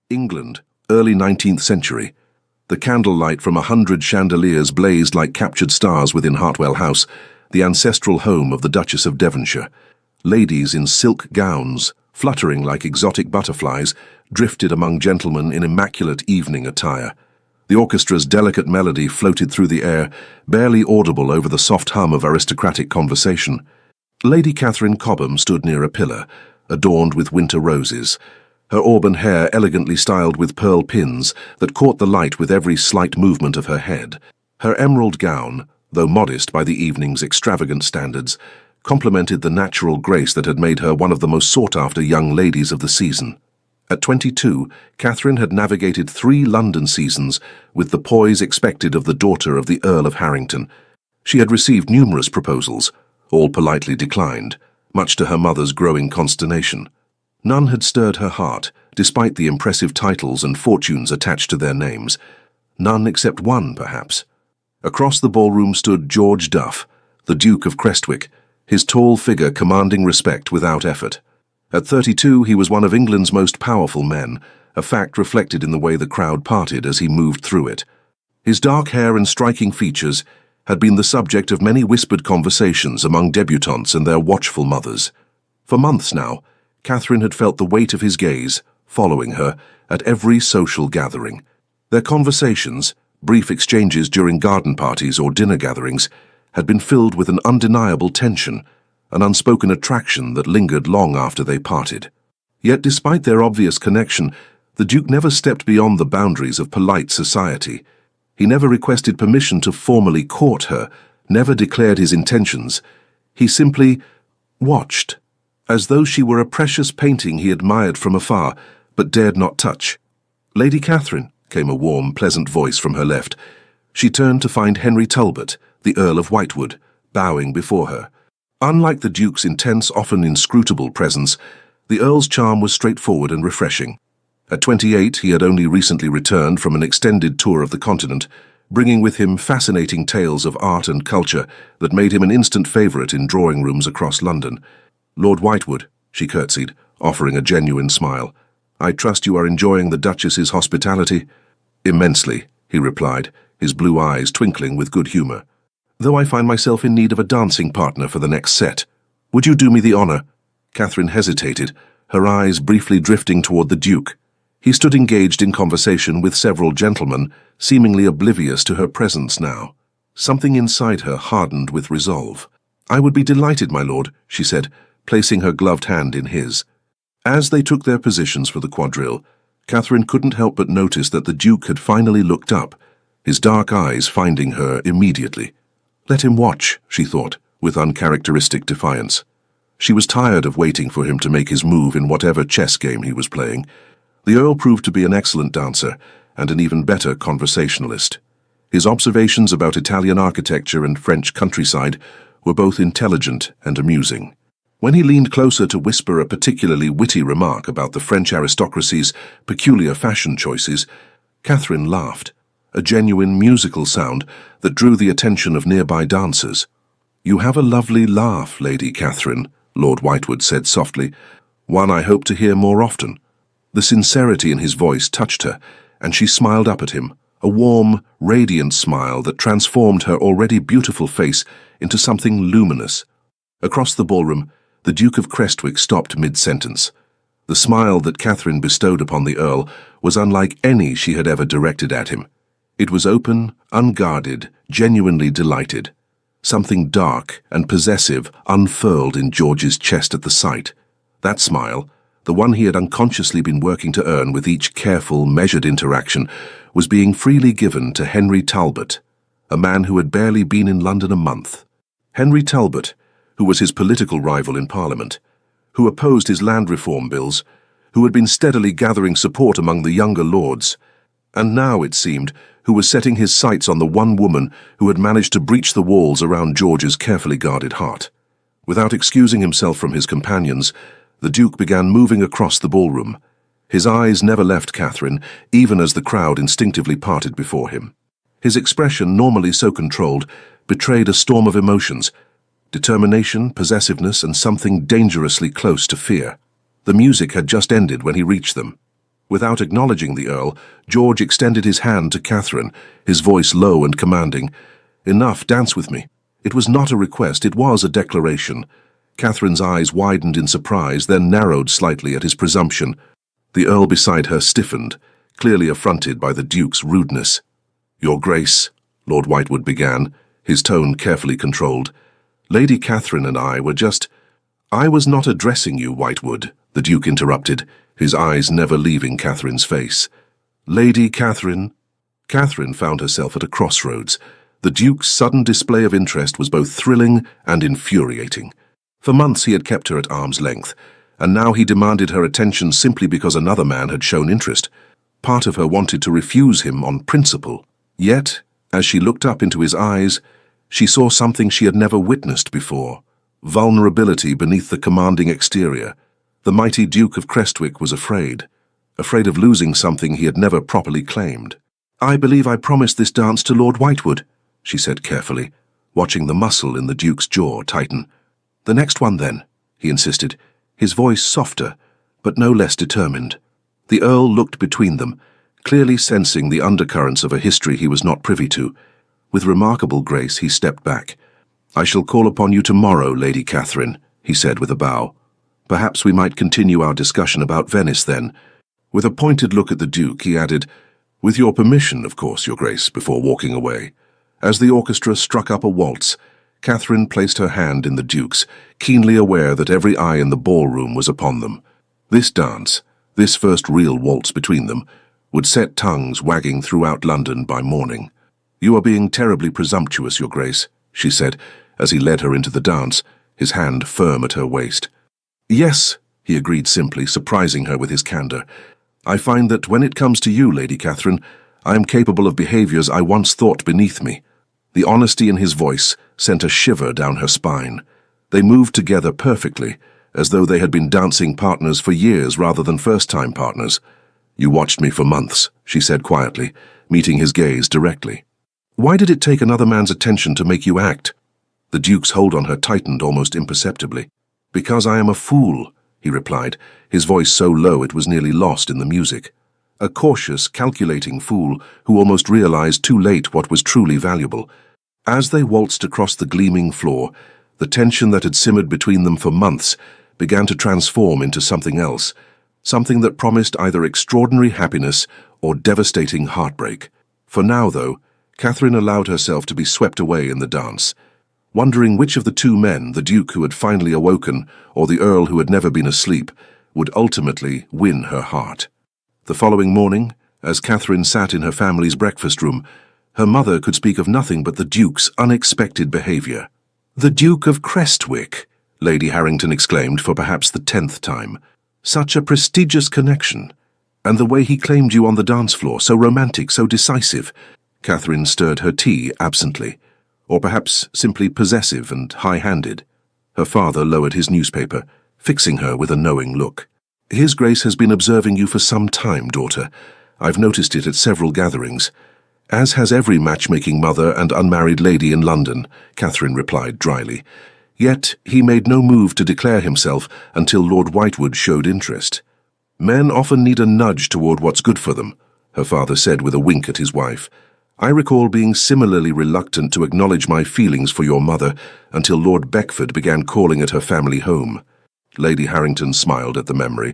England, early 19th century. The candlelight from 100 chandeliers blazed like captured stars within Hartwell House, the ancestral home of the Duchess of Devonshire. Ladies in silk gowns, fluttering like exotic butterflies, drifted among gentlemen in immaculate evening attire. The orchestra's delicate melody floated through the air, barely audible over the soft hum of aristocratic conversation. Lady Catherine Cobham stood near a pillar, adorned with winter roses, her auburn hair elegantly styled with pearl pins that caught the light with every slight movement of her head. Her emerald gown, though modest by the evening's extravagant standards, complemented the natural grace that had made her one of the most sought-after young ladies of the season. At 22, Catherine had navigated 3 London seasons with the poise expected of the daughter of the Earl of Harrington. She had received numerous proposals, all politely declined, much to her mother's growing consternation. None had stirred her heart, despite the impressive titles and fortunes attached to their names. None except one, perhaps. Across the ballroom stood George Duff, the Duke of Crestwick, his tall figure commanding respect without effort. At 32, he was one of England's most powerful men, a fact reflected in the way the crowd parted as he moved through it. His dark hair and striking features had been the subject of many whispered conversations among debutantes and their watchful mothers. For months now, Catherine had felt the weight of his gaze, following her, at every social gathering. Their conversations, brief exchanges during garden parties or dinner gatherings, had been filled with an undeniable tension, an unspoken attraction that lingered long after they parted. Yet despite their obvious connection, the Duke never stepped beyond the boundaries of polite society. He never requested permission to formally court her, never declared his intentions. He simply watched, as though she were a precious painting he admired from afar, but dared not touch. "Lady Catherine," came a warm, pleasant voice from her left. She turned to find Henry Talbot, the Earl of Whitewood, bowing before her. Unlike the Duke's intense, often inscrutable presence, the Earl's charm was straightforward and refreshing. At 28, he had only recently returned from an extended tour of the continent, bringing with him fascinating tales of art and culture that made him an instant favourite in drawing rooms across London. "Lord Whitewood," she curtsied, offering a genuine smile. "I trust you are enjoying the Duchess's hospitality?" "Immensely," he replied, his blue eyes twinkling with good humour. "Though I find myself in need of a dancing partner for the next set. Would you do me the honour?" Catherine hesitated, her eyes briefly drifting toward the Duke. He stood engaged in conversation with several gentlemen, seemingly oblivious to her presence now. Something inside her hardened with resolve. "I would be delighted, my lord," she said, placing her gloved hand in his. As they took their positions for the quadrille, Catherine couldn't help but notice that the Duke had finally looked up, his dark eyes finding her immediately. Let him watch, she thought, with uncharacteristic defiance. She was tired of waiting for him to make his move in whatever chess game he was playing. The Earl proved to be an excellent dancer and an even better conversationalist. His observations about Italian architecture and French countryside were both intelligent and amusing. When he leaned closer to whisper a particularly witty remark about the French aristocracy's peculiar fashion choices, Catherine laughed, a genuine musical sound that drew the attention of nearby dancers. "You have a lovely laugh, Lady Catherine," Lord Whitewood said softly, "one I hope to hear more often." The sincerity in his voice touched her, and she smiled up at him, a warm, radiant smile that transformed her already beautiful face into something luminous. Across the ballroom, the Duke of Crestwick stopped mid-sentence. The smile that Catherine bestowed upon the Earl was unlike any she had ever directed at him. It was open, unguarded, genuinely delighted. Something dark and possessive unfurled in George's chest at the sight. That smile, the one he had unconsciously been working to earn with each careful, measured interaction, was being freely given to Henry Talbot, a man who had barely been in London a month. Henry Talbot, who was his political rival in Parliament, who opposed his land reform bills, who had been steadily gathering support among the younger lords, and now, it seemed, who was setting his sights on the one woman who had managed to breach the walls around George's carefully guarded heart. Without excusing himself from his companions, the Duke began moving across the ballroom. His eyes never left Catherine, even as the crowd instinctively parted before him. His expression, normally so controlled, betrayed a storm of emotions: determination, possessiveness, and something dangerously close to fear. The music had just ended when he reached them. Without acknowledging the Earl, George extended his hand to Catherine, his voice low and commanding. "Enough, dance with me." It was not a request, it was a declaration. Catherine's eyes widened in surprise, then narrowed slightly at his presumption. The Earl beside her stiffened, clearly affronted by the Duke's rudeness. "Your Grace," Lord Whitewood began, his tone carefully controlled. "Lady Catherine and I were just—" "I was not addressing you, Whitewood," the Duke interrupted, his eyes never leaving Catherine's face. "Lady Catherine—" Catherine found herself at a crossroads. The Duke's sudden display of interest was both thrilling and infuriating. For months he had kept her at arm's length, and now he demanded her attention simply because another man had shown interest. Part of her wanted to refuse him on principle. Yet, as she looked up into his eyes, she saw something she had never witnessed before. Vulnerability beneath the commanding exterior. The mighty Duke of Crestwick was afraid of losing something he had never properly claimed. "I believe I promised this dance to Lord Whitewood," she said carefully, watching the muscle in the Duke's jaw tighten. "The next one, then," he insisted, his voice softer, but no less determined. The Earl looked between them, clearly sensing the undercurrents of a history he was not privy to. With remarkable grace he stepped back. "I shall call upon you tomorrow, Lady Catherine," he said with a bow. "Perhaps we might continue our discussion about Venice then." With a pointed look at the Duke, he added, "With your permission, of course, Your Grace," before walking away. As the orchestra struck up a waltz, Catherine placed her hand in the Duke's, keenly aware that every eye in the ballroom was upon them. This dance, this first real waltz between them, would set tongues wagging throughout London by morning. "You are being terribly presumptuous, Your Grace," she said, as he led her into the dance, his hand firm at her waist. "Yes," he agreed simply, surprising her with his candour. "I find that when it comes to you, Lady Catherine, I am capable of behaviours I once thought beneath me." The honesty in his voice sent a shiver down her spine. They moved together perfectly, as though they had been dancing partners for years rather than first-time partners. "You watched me for months," she said quietly, meeting his gaze directly. "Why did it take another man's attention to make you act?" The Duke's hold on her tightened almost imperceptibly. "Because I am a fool," he replied, his voice so low it was nearly lost in the music. A cautious, calculating fool who almost realized too late what was truly valuable. As they waltzed across the gleaming floor, the tension that had simmered between them for months began to transform into something else, something that promised either extraordinary happiness or devastating heartbreak. For now, though, Catherine allowed herself to be swept away in the dance, wondering which of the two men, the Duke who had finally awoken or the Earl who had never been asleep, would ultimately win her heart. The following morning, as Catherine sat in her family's breakfast room, her mother could speak of nothing but the Duke's unexpected behaviour. "The Duke of Crestwick," Lady Harrington exclaimed for perhaps the 10th time. "Such a prestigious connection. And the way he claimed you on the dance floor, so romantic, so decisive." Catherine stirred her tea absently, or perhaps simply possessive and high-handed. Her father lowered his newspaper, fixing her with a knowing look. "His Grace has been observing you for some time, daughter. I've noticed it at several gatherings." "As has every matchmaking mother and unmarried lady in London," Catherine replied dryly. Yet he made no move to declare himself until Lord Whitewood showed interest. "Men often need a nudge toward what's good for them," her father said with a wink at his wife. "I recall being similarly reluctant to acknowledge my feelings for your mother until Lord Beckford began calling at her family home." Lady Harrington smiled at the memory.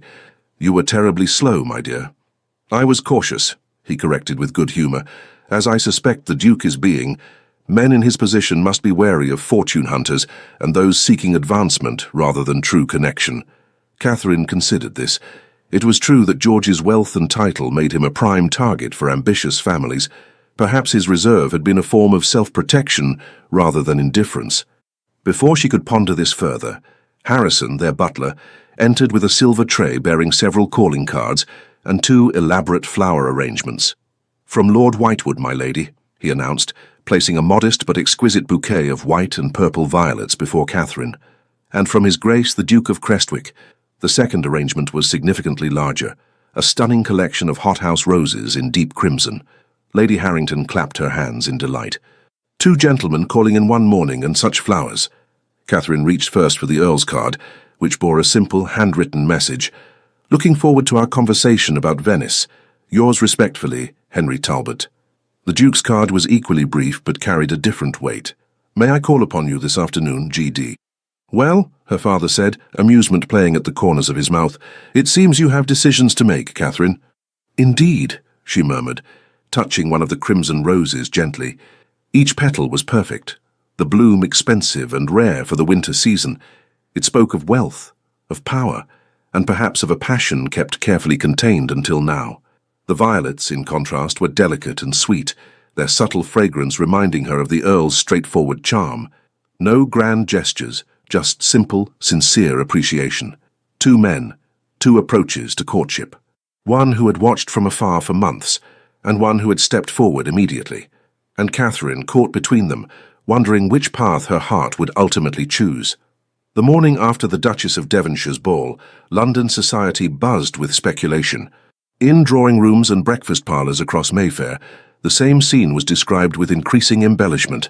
"You were terribly slow, my dear." "I was cautious," he corrected with good humour. "As I suspect the Duke is being, men in his position must be wary of fortune hunters and those seeking advancement rather than true connection." Catherine considered this. It was true that George's wealth and title made him a prime target for ambitious families. Perhaps his reserve had been a form of self-protection rather than indifference. Before she could ponder this further, Harrison, their butler, entered with a silver tray bearing several calling cards and 2 elaborate flower arrangements. "From Lord Whitewood, my lady," he announced, placing a modest but exquisite bouquet of white and purple violets before Catherine. "And from His Grace the Duke of Crestwick." The second arrangement was significantly larger, a stunning collection of hothouse roses in deep crimson. Lady Harrington clapped her hands in delight. "2 gentlemen calling in one morning, and such flowers." Catherine reached first for the Earl's card, which bore a simple, handwritten message. Looking forward to our conversation about Venice. Yours respectfully, Henry Talbot. The Duke's card was equally brief but carried a different weight. May I call upon you this afternoon, G.D.? Well, her father said, amusement playing at the corners of his mouth, it seems you have decisions to make, Catherine. Indeed, she murmured, touching one of the crimson roses gently. Each petal was perfect, the bloom expensive and rare for the winter season. It spoke of wealth, of power, and perhaps of a passion kept carefully contained until now. The violets, in contrast, were delicate and sweet, their subtle fragrance reminding her of the Earl's straightforward charm. No grand gestures, just simple, sincere appreciation. Two men, two approaches to courtship. One who had watched from afar for months, and one who had stepped forward immediately. And Catherine caught between them, wondering which path her heart would ultimately choose. The morning after the Duchess of Devonshire's ball, London society buzzed with speculation. In drawing rooms and breakfast parlours across Mayfair, the same scene was described with increasing embellishment.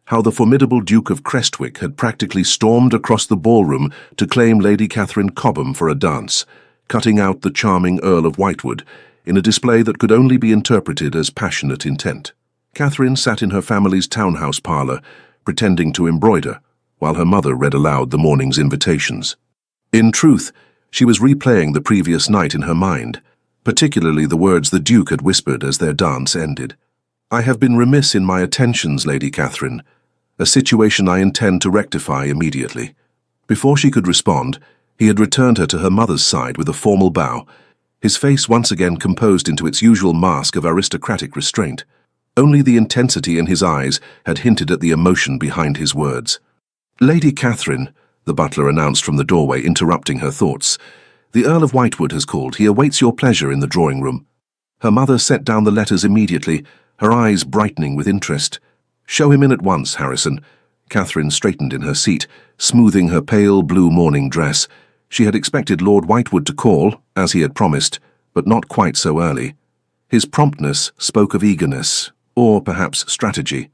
How the formidable Duke of Crestwick had practically stormed across the ballroom to claim Lady Catherine Cobham for a dance, cutting out the charming Earl of Whitewood, in a display that could only be interpreted as passionate intent. Catherine sat in her family's townhouse parlour, pretending to embroider, while her mother read aloud the morning's invitations. In truth, she was replaying the previous night in her mind, particularly the words the Duke had whispered as their dance ended. I have been remiss in my attentions, Lady Catherine, a situation I intend to rectify immediately. Before she could respond, he had returned her to her mother's side with a formal bow, his face once again composed into its usual mask of aristocratic restraint. Only the intensity in his eyes had hinted at the emotion behind his words. Lady Catherine, the butler announced from the doorway, interrupting her thoughts. The Earl of Whitewood has called. He awaits your pleasure in the drawing-room. Her mother set down the letters immediately, her eyes brightening with interest. Show him in at once, Harrison. Catherine straightened in her seat, smoothing her pale blue morning dress. She had expected Lord Whitewood to call, as he had promised, but not quite so early. His promptness spoke of eagerness, or perhaps strategy.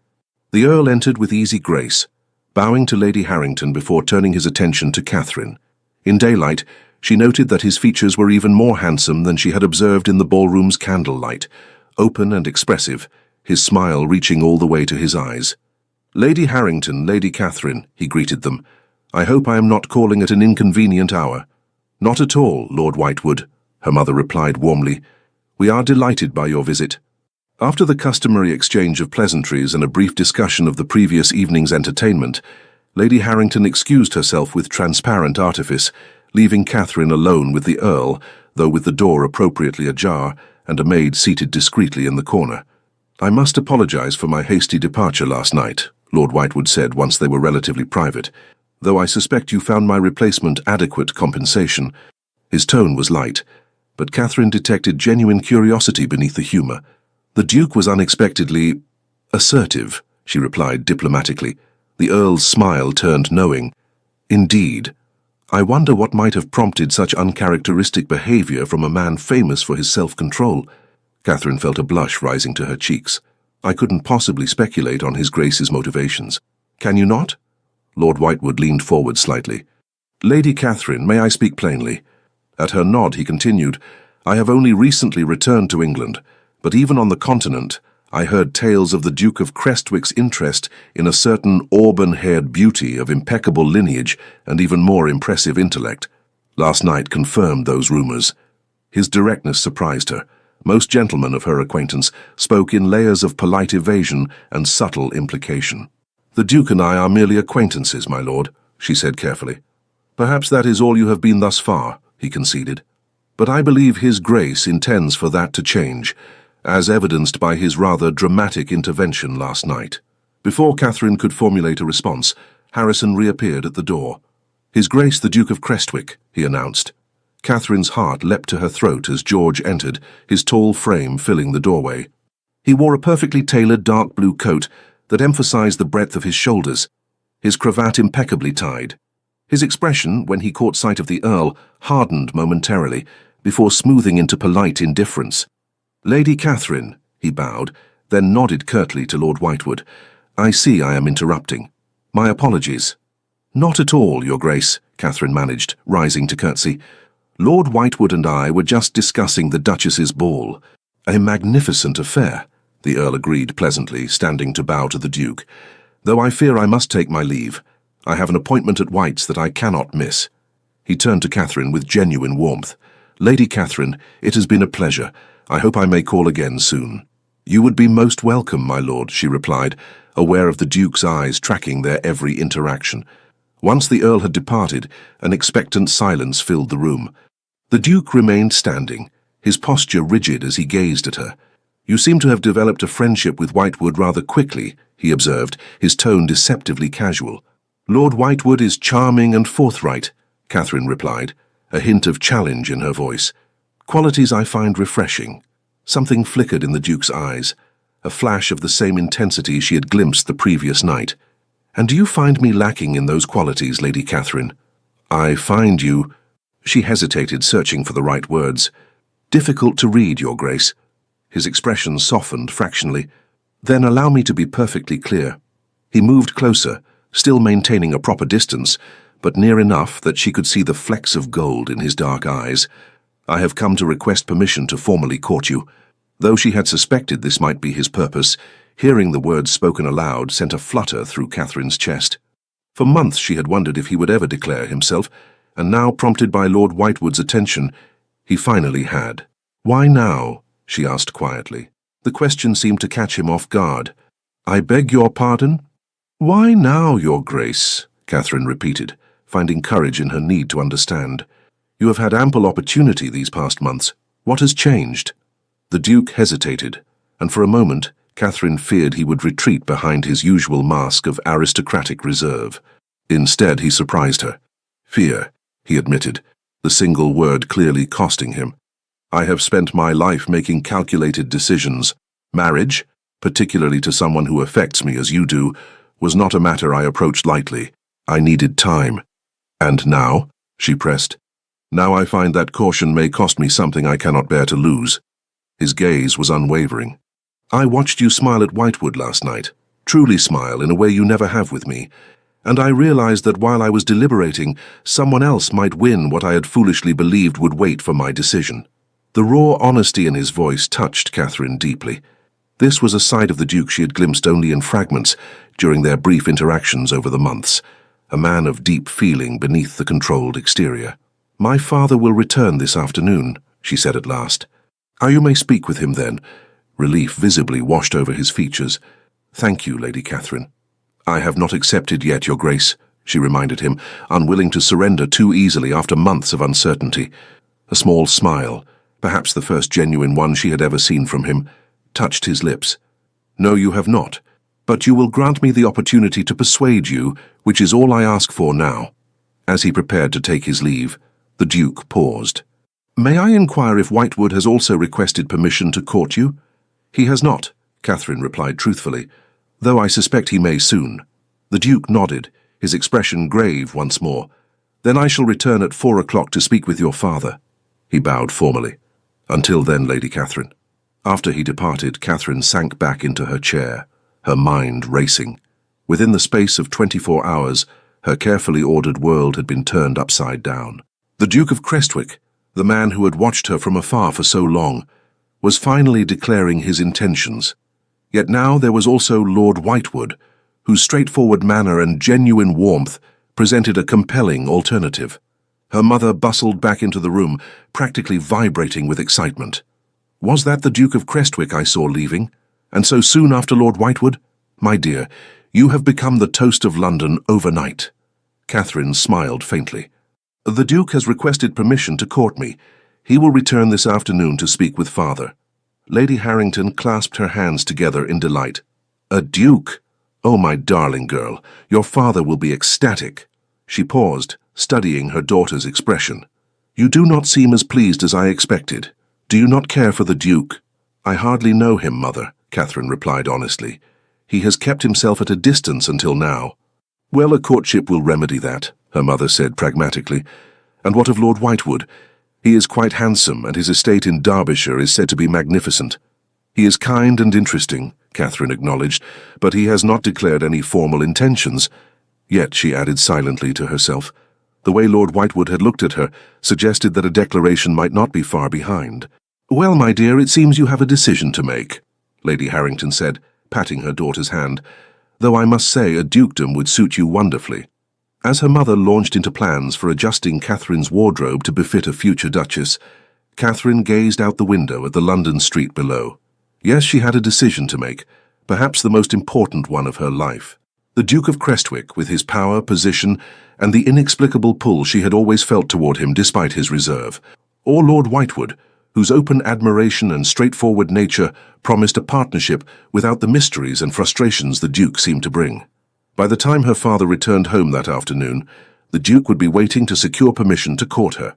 The Earl entered with easy grace, bowing to Lady Harrington before turning his attention to Catherine. In daylight, she noted that his features were even more handsome than she had observed in the ballroom's candlelight, open and expressive, his smile reaching all the way to his eyes. Lady Harrington, Lady Catherine, he greeted them. I hope I am not calling at an inconvenient hour. Not at all, Lord Whitewood, her mother replied warmly. We are delighted by your visit. After the customary exchange of pleasantries and a brief discussion of the previous evening's entertainment, Lady Harrington excused herself with transparent artifice, leaving Catherine alone with the Earl, though with the door appropriately ajar and a maid seated discreetly in the corner. I must apologize for my hasty departure last night, Lord Whitewood said once they were relatively private, though I suspect you found my replacement adequate compensation. His tone was light, but Catherine detected genuine curiosity beneath the humour. The Duke was unexpectedly assertive, she replied diplomatically. The Earl's smile turned knowing. Indeed. I wonder what might have prompted such uncharacteristic behaviour from a man famous for his self-control. Catherine felt a blush rising to her cheeks. I couldn't possibly speculate on His Grace's motivations. Can you not? Lord Whitewood leaned forward slightly. Lady Catherine, may I speak plainly? At her nod, he continued, I have only recently returned to England, but even on the continent, I heard tales of the Duke of Crestwick's interest in a certain auburn-haired beauty of impeccable lineage and even more impressive intellect. Last night confirmed those rumours. His directness surprised her. Most gentlemen of her acquaintance spoke in layers of polite evasion and subtle implication. The Duke and I are merely acquaintances, my lord, she said carefully. Perhaps that is all you have been thus far, he conceded. But I believe His Grace intends for that to change, as evidenced by his rather dramatic intervention last night. Before Catherine could formulate a response, Harrison reappeared at the door. His Grace the Duke of Crestwick, he announced. Catherine's heart leapt to her throat as George entered, his tall frame filling the doorway. He wore a perfectly tailored dark blue coat that emphasized the breadth of his shoulders, his cravat impeccably tied. His expression, when he caught sight of the Earl, hardened momentarily, before smoothing into polite indifference. Lady Catherine, he bowed, then nodded curtly to Lord Whitewood. I see I am interrupting. My apologies. Not at all, Your Grace, Catherine managed, rising to curtsy. Lord Whitewood and I were just discussing the Duchess's ball. A magnificent affair, the Earl agreed pleasantly, standing to bow to the Duke. Though I fear I must take my leave. I have an appointment at White's that I cannot miss. He turned to Catherine with genuine warmth. Lady Catherine, it has been a pleasure. I hope I may call again soon. You would be most welcome, my lord, she replied, aware of the Duke's eyes tracking their every interaction. Once the Earl had departed, an expectant silence filled the room. The Duke remained standing, his posture rigid as he gazed at her. You seem to have developed a friendship with Whitewood rather quickly, he observed, his tone deceptively casual. Lord Whitewood is charming and forthright, Catherine replied, a hint of challenge in her voice. Qualities I find refreshing. Something flickered in the Duke's eyes, a flash of the same intensity she had glimpsed the previous night. And do you find me lacking in those qualities, Lady Catherine? I find you... She hesitated, searching for the right words. Difficult to read, Your Grace. His expression softened fractionally. Then allow me to be perfectly clear. He moved closer, still maintaining a proper distance, but near enough that she could see the flecks of gold in his dark eyes. I have come to request permission to formally court you. Though she had suspected this might be his purpose, hearing the words spoken aloud sent a flutter through Catherine's chest. For months she had wondered if he would ever declare himself, and now, prompted by Lord Whitewood's attention, he finally had. Why now? She asked quietly. The question seemed to catch him off guard. I beg your pardon? Why now, Your Grace? Catherine repeated, finding courage in her need to understand. You have had ample opportunity these past months. What has changed? The Duke hesitated, and for a moment Catherine feared he would retreat behind his usual mask of aristocratic reserve. Instead, he surprised her. Fear, he admitted, the single word clearly costing him. I have spent my life making calculated decisions. Marriage, particularly to someone who affects me as you do, was not a matter I approached lightly. I needed time. And now? She pressed. Now I find that caution may cost me something I cannot bear to lose. His gaze was unwavering. I watched you smile at Whitewood last night, truly smile in a way you never have with me, and I realized that while I was deliberating, someone else might win what I had foolishly believed would wait for my decision. The raw honesty in his voice touched Catherine deeply. This was a side of the Duke she had glimpsed only in fragments during their brief interactions over the months, a man of deep feeling beneath the controlled exterior. My father will return this afternoon, she said at last. You may speak with him then. Relief visibly washed over his features. Thank you, Lady Catherine. I have not accepted yet, Your Grace, she reminded him, unwilling to surrender too easily after months of uncertainty. A small smile, perhaps the first genuine one she had ever seen from him, touched his lips. No, you have not, but you will grant me the opportunity to persuade you, which is all I ask for now. As he prepared to take his leave, the Duke paused. May I inquire if Whitewood has also requested permission to court you? He has not, Catherine replied truthfully, though I suspect he may soon. The Duke nodded, his expression grave once more. Then I shall return at 4 o'clock to speak with your father. He bowed formally. Until then, Lady Catherine. After he departed, Catherine sank back into her chair, her mind racing. Within the space of 24 hours, her carefully ordered world had been turned upside down. The Duke of Crestwick, the man who had watched her from afar for so long, was finally declaring his intentions. Yet now there was also Lord Whitewood, whose straightforward manner and genuine warmth presented a compelling alternative. Her mother bustled back into the room, practically vibrating with excitement. Was that the Duke of Crestwick I saw leaving? And so soon after Lord Whitewood? My dear, you have become the toast of London overnight. Catherine smiled faintly. The Duke has requested permission to court me. He will return this afternoon to speak with father. Lady Harrington clasped her hands together in delight. A Duke? Oh, my darling girl, your father will be ecstatic. She paused, studying her daughter's expression. You do not seem as pleased as I expected. Do you not care for the Duke? I hardly know him, mother, Catherine replied honestly. He has kept himself at a distance until now. Well, a courtship will remedy that, her mother said pragmatically. And what of Lord Whitewood? He is quite handsome, and his estate in Derbyshire is said to be magnificent. He is kind and interesting, Catherine acknowledged, but he has not declared any formal intentions. Yet, she added silently to herself, The way Lord Whitewood had looked at her suggested that a declaration might not be far behind. "Well, my dear, it seems you have a decision to make," Lady Harrington said, patting her daughter's hand, "though I must say a dukedom would suit you wonderfully." As her mother launched into plans for adjusting Catherine's wardrobe to befit a future duchess, Catherine gazed out the window at the London street below. Yes, she had a decision to make, perhaps the most important one of her life. The Duke of Crestwick, with his power, position, and the inexplicable pull she had always felt toward him despite his reserve, or Lord Whitewood, whose open admiration and straightforward nature promised a partnership without the mysteries and frustrations the Duke seemed to bring. By the time her father returned home that afternoon, the Duke would be waiting to secure permission to court her.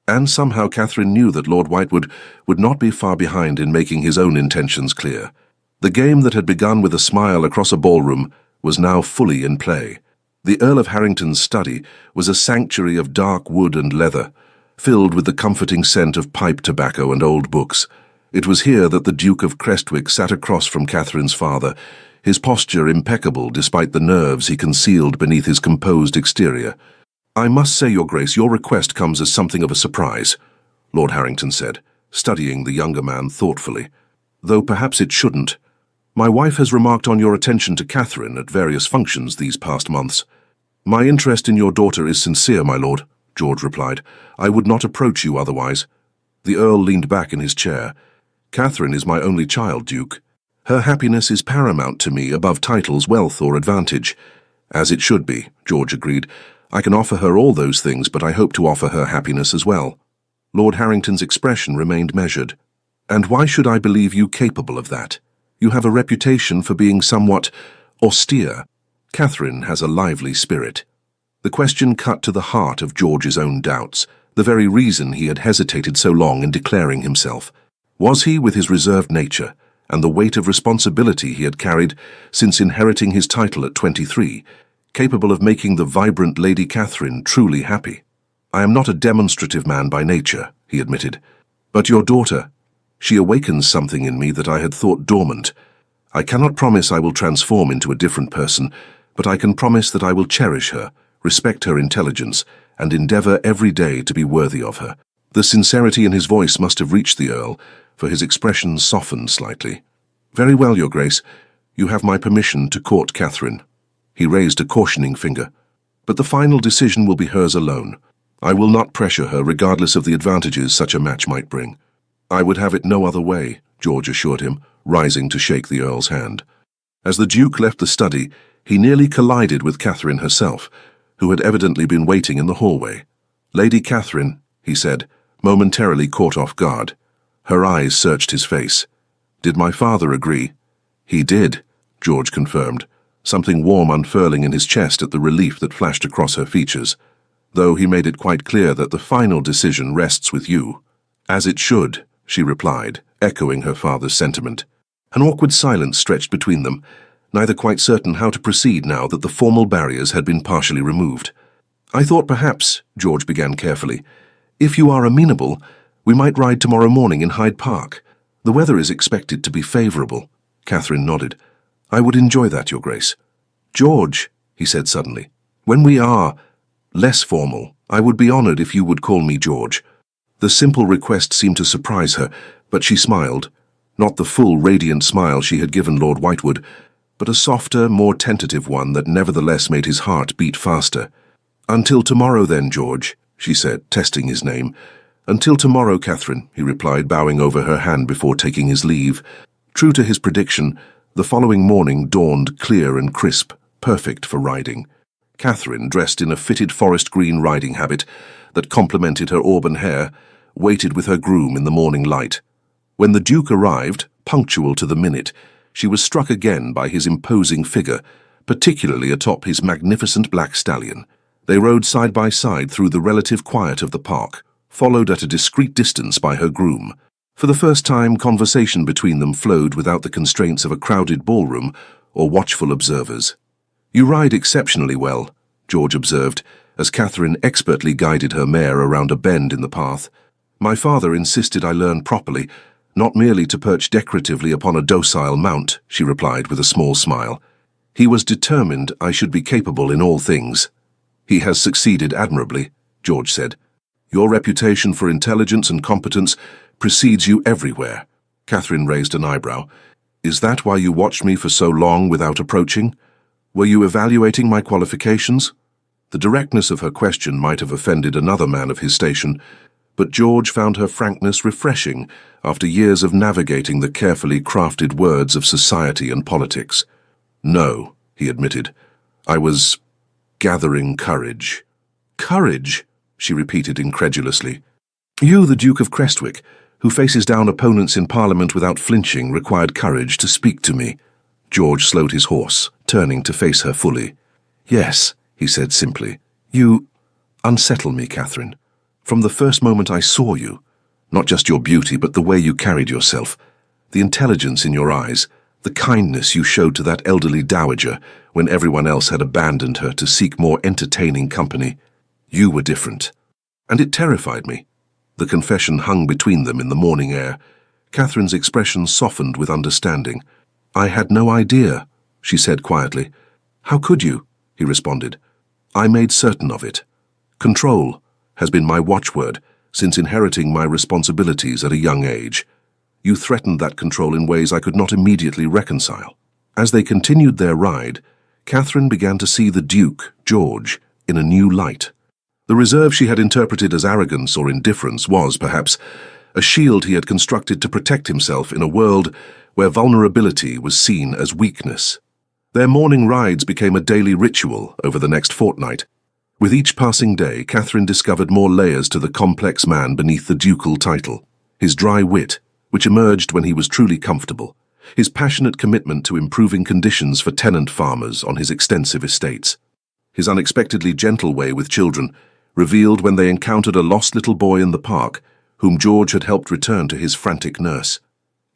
And somehow Catherine knew that Lord Whitewood would not be far behind in making his own intentions clear. The game that had begun with a smile across a ballroom was now fully in play. The Earl of Harrington's study was a sanctuary of dark wood and leather, filled with the comforting scent of pipe tobacco and old books. It was here that the Duke of Crestwick sat across from Catherine's father, his posture impeccable despite the nerves he concealed beneath his composed exterior. "I must say, Your Grace, your request comes as something of a surprise," Lord Harrington said, studying the younger man thoughtfully. "Though perhaps it shouldn't. My wife has remarked on your attention to Catherine at various functions these past months." "My interest in your daughter is sincere, my lord," George replied. "I would not approach you otherwise." The Earl leaned back in his chair. "Catherine is my only child, Duke. Her happiness is paramount to me above titles, wealth, or advantage." "As it should be," George agreed. "I can offer her all those things, but I hope to offer her happiness as well." Lord Harrington's expression remained measured. "And why should I believe you capable of that? You have a reputation for being somewhat austere. Catherine has a lively spirit." The question cut to the heart of George's own doubts, the very reason he had hesitated so long in declaring himself. Was he, with his reserved nature, and the weight of responsibility he had carried since inheriting his title at 23, capable of making the vibrant Lady Catherine truly happy? "I am not a demonstrative man by nature," he admitted. "But your daughter, she awakens something in me that I had thought dormant. I cannot promise I will transform into a different person, but I can promise that I will cherish her, respect her intelligence, and endeavor every day to be worthy of her." The sincerity in his voice must have reached the Earl, for his expression softened slightly. "Very well, Your Grace. You have my permission to court Catherine." He raised a cautioning finger. "But the final decision will be hers alone. I will not pressure her regardless of the advantages such a match might bring." "I would have it no other way," George assured him, rising to shake the Earl's hand. As the Duke left the study, he nearly collided with Catherine herself, who had evidently been waiting in the hallway. "Lady Catherine," he said, momentarily caught off guard. Her eyes searched his face. "Did my father agree?" "He did," George confirmed, something warm unfurling in his chest at the relief that flashed across her features. "Though he made it quite clear that the final decision rests with you." "As it should," she replied, echoing her father's sentiment. An awkward silence stretched between them, neither quite certain how to proceed now that the formal barriers had been partially removed. "I thought perhaps," George began carefully, "if you are amenable, we might ride tomorrow morning in Hyde Park. The weather is expected to be favourable." Catherine nodded. "I would enjoy that, Your Grace." "George," he said suddenly, "when we are less formal, I would be honoured if you would call me George." The simple request seemed to surprise her, but she smiled, not the full, radiant smile she had given Lord Whitewood, but a softer, more tentative one that nevertheless made his heart beat faster. "Until tomorrow then, George," she said, testing his name. "Until tomorrow, Catherine," he replied, bowing over her hand before taking his leave. True to his prediction, the following morning dawned clear and crisp, perfect for riding. Catherine, dressed in a fitted forest green riding habit that complemented her auburn hair, waited with her groom in the morning light. When the Duke arrived, punctual to the minute, she was struck again by his imposing figure, particularly atop his magnificent black stallion. They rode side by side through the relative quiet of the park, followed at a discreet distance by her groom. For the first time, conversation between them flowed without the constraints of a crowded ballroom or watchful observers. "You ride exceptionally well," George observed, as Catherine expertly guided her mare around a bend in the path. "My father insisted I learn properly, not merely to perch decoratively upon a docile mount," she replied with a small smile. "He was determined I should be capable in all things." "He has succeeded admirably," George said. "Your reputation for intelligence and competence precedes you everywhere." Catherine raised an eyebrow. "Is that why you watched me for so long without approaching? Were you evaluating my qualifications?" The directness of her question might have offended another man of his station, but George found her frankness refreshing after years of navigating the carefully crafted words of society and politics. "No," he admitted. "I was gathering courage." "Courage?" she repeated incredulously. "You, the Duke of Crestwick, who faces down opponents in Parliament without flinching, required courage to speak to me." George slowed his horse, turning to face her fully. "Yes," he said simply. "You unsettle me, Catherine. From the first moment I saw you, not just your beauty, but the way you carried yourself, the intelligence in your eyes, the kindness you showed to that elderly dowager when everyone else had abandoned her to seek more entertaining company. You were different, and it terrified me." The confession hung between them in the morning air. Catherine's expression softened with understanding. "I had no idea," she said quietly. "How could you?" he responded. "I made certain of it. Control has been my watchword since inheriting my responsibilities at a young age. You threatened that control in ways I could not immediately reconcile." As they continued their ride, Catherine began to see the Duke, George, in a new light. The reserve she had interpreted as arrogance or indifference was, perhaps, a shield he had constructed to protect himself in a world where vulnerability was seen as weakness. Their morning rides became a daily ritual over the next fortnight. With each passing day, Catherine discovered more layers to the complex man beneath the ducal title. His dry wit, which emerged when he was truly comfortable. His passionate commitment to improving conditions for tenant farmers on his extensive estates. His unexpectedly gentle way with children, revealed when they encountered a lost little boy in the park, whom George had helped return to his frantic nurse.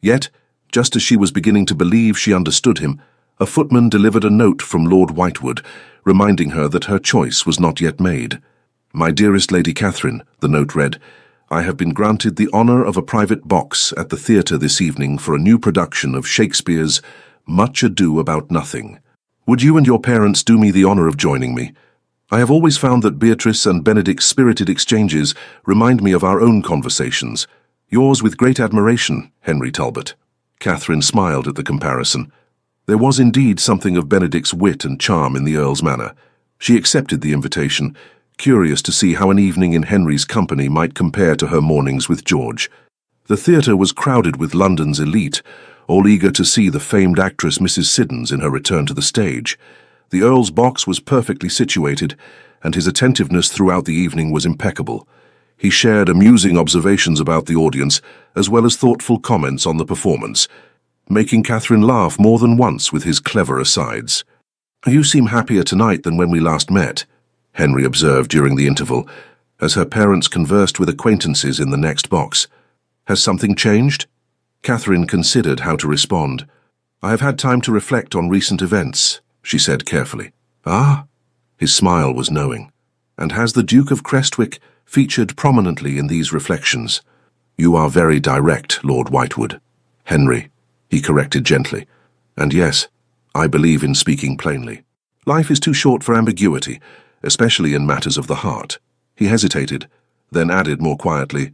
Yet, just as she was beginning to believe she understood him, a footman delivered a note from Lord Whitewood, reminding her that her choice was not yet made. "My dearest Lady Catherine," the note read, "I have been granted the honour of a private box at the theatre this evening for a new production of Shakespeare's Much Ado About Nothing. Would you and your parents do me the honour of joining me? I have always found that Beatrice and Benedict's spirited exchanges remind me of our own conversations. Yours with great admiration, Henry Talbot." Catherine smiled at the comparison. There was indeed something of Benedict's wit and charm in the Earl's manner. She accepted the invitation, curious to see how an evening in Henry's company might compare to her mornings with George. The theatre was crowded with London's elite, all eager to see the famed actress Mrs. Siddons in her return to the stage. The Earl's box was perfectly situated, and his attentiveness throughout the evening was impeccable. He shared amusing observations about the audience, as well as thoughtful comments on the performance, making Catherine laugh more than once with his clever asides. "You seem happier tonight than when we last met," Henry observed during the interval, as her parents conversed with acquaintances in the next box. "Has something changed?" Catherine considered how to respond. "I have had time to reflect on recent events," she said carefully. "Ah?" His smile was knowing. "And has the Duke of Crestwick featured prominently in these reflections?" "You are very direct, Lord Whitewood." "Henry," he corrected gently. "And yes, I believe in speaking plainly. Life is too short for ambiguity, especially in matters of the heart." He hesitated, then added more quietly,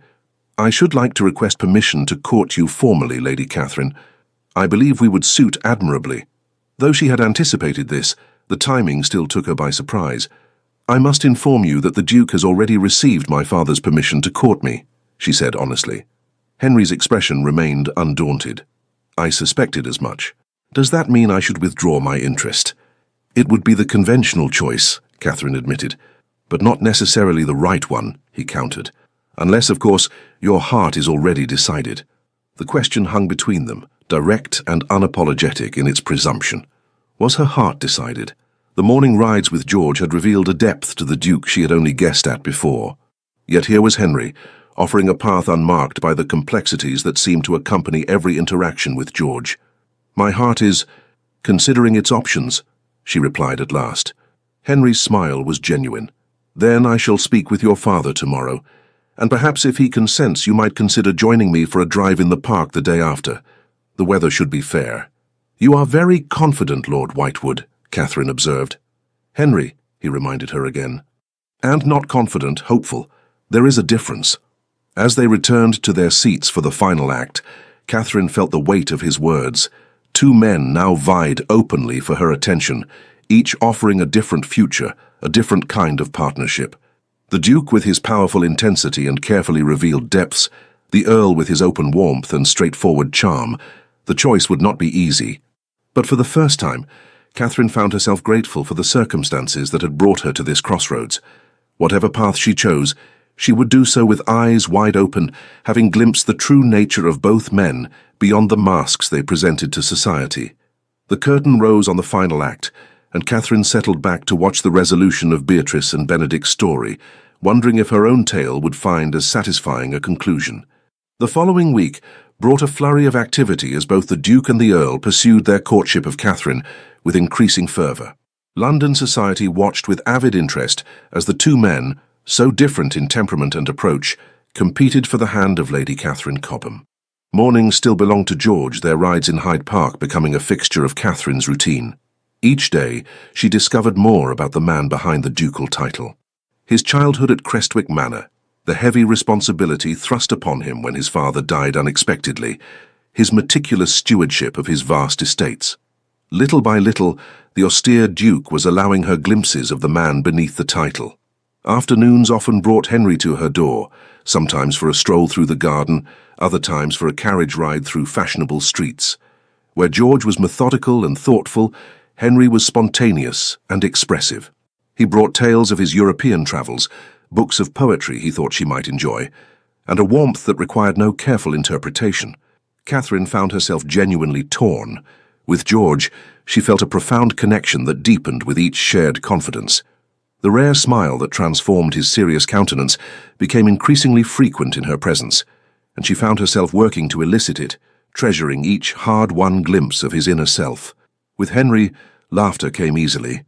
"I should like to request permission to court you formally, Lady Catherine. I believe we would suit admirably." Though she had anticipated this, the timing still took her by surprise. "I must inform you that the Duke has already received my father's permission to court me," she said honestly. Henry's expression remained undaunted. "I suspected as much. Does that mean I should withdraw my interest?" "It would be the conventional choice," Catherine admitted, "but not necessarily the right one," he countered. "Unless, of course, your heart is already decided." The question hung between them, direct and unapologetic in its presumption. Was her heart decided? The morning rides with George had revealed a depth to the Duke she had only guessed at before. Yet here was Henry, offering a path unmarked by the complexities that seemed to accompany every interaction with George. "My heart is considering its options," she replied at last. Henry's smile was genuine. "Then I shall speak with your father tomorrow, and perhaps if he consents you might consider joining me for a drive in the park the day after. The weather should be fair." "You are very confident, Lord Whitewood," Catherine observed. "Henry," he reminded her again, And not confident, hopeful. There is a difference. As they returned to their seats for the final act, Catherine felt the weight of his words. Two men now vied openly for her attention, each offering a different future, a different kind of partnership. The Duke with his powerful intensity and carefully revealed depths, the Earl with his open warmth and straightforward charm. The choice would not be easy. But for the first time, Catherine found herself grateful for the circumstances that had brought her to this crossroads. Whatever path she chose, she would do so with eyes wide open, having glimpsed the true nature of both men beyond the masks they presented to society. The curtain rose on the final act, and Catherine settled back to watch the resolution of Beatrice and Benedict's story, wondering if her own tale would find as satisfying a conclusion. The following week brought a flurry of activity as both the Duke and the Earl pursued their courtship of Catherine with increasing fervour. London society watched with avid interest as the two men, so different in temperament and approach, competed for the hand of Lady Catherine Cobham. Mornings still belonged to George, their rides in Hyde Park becoming a fixture of Catherine's routine. Each day, she discovered more about the man behind the ducal title. His childhood at Crestwick Manor, the heavy responsibility thrust upon him when his father died unexpectedly, his meticulous stewardship of his vast estates. Little by little, the austere Duke was allowing her glimpses of the man beneath the title. Afternoons often brought Henry to her door, sometimes for a stroll through the garden, other times for a carriage ride through fashionable streets. Where George was methodical and thoughtful, Henry was spontaneous and expressive. He brought tales of his European travels, books of poetry he thought she might enjoy, and a warmth that required no careful interpretation. Catherine found herself genuinely torn. With George, she felt a profound connection that deepened with each shared confidence. The rare smile that transformed his serious countenance became increasingly frequent in her presence, and she found herself working to elicit it, treasuring each hard-won glimpse of his inner self. With Henry, laughter came easily.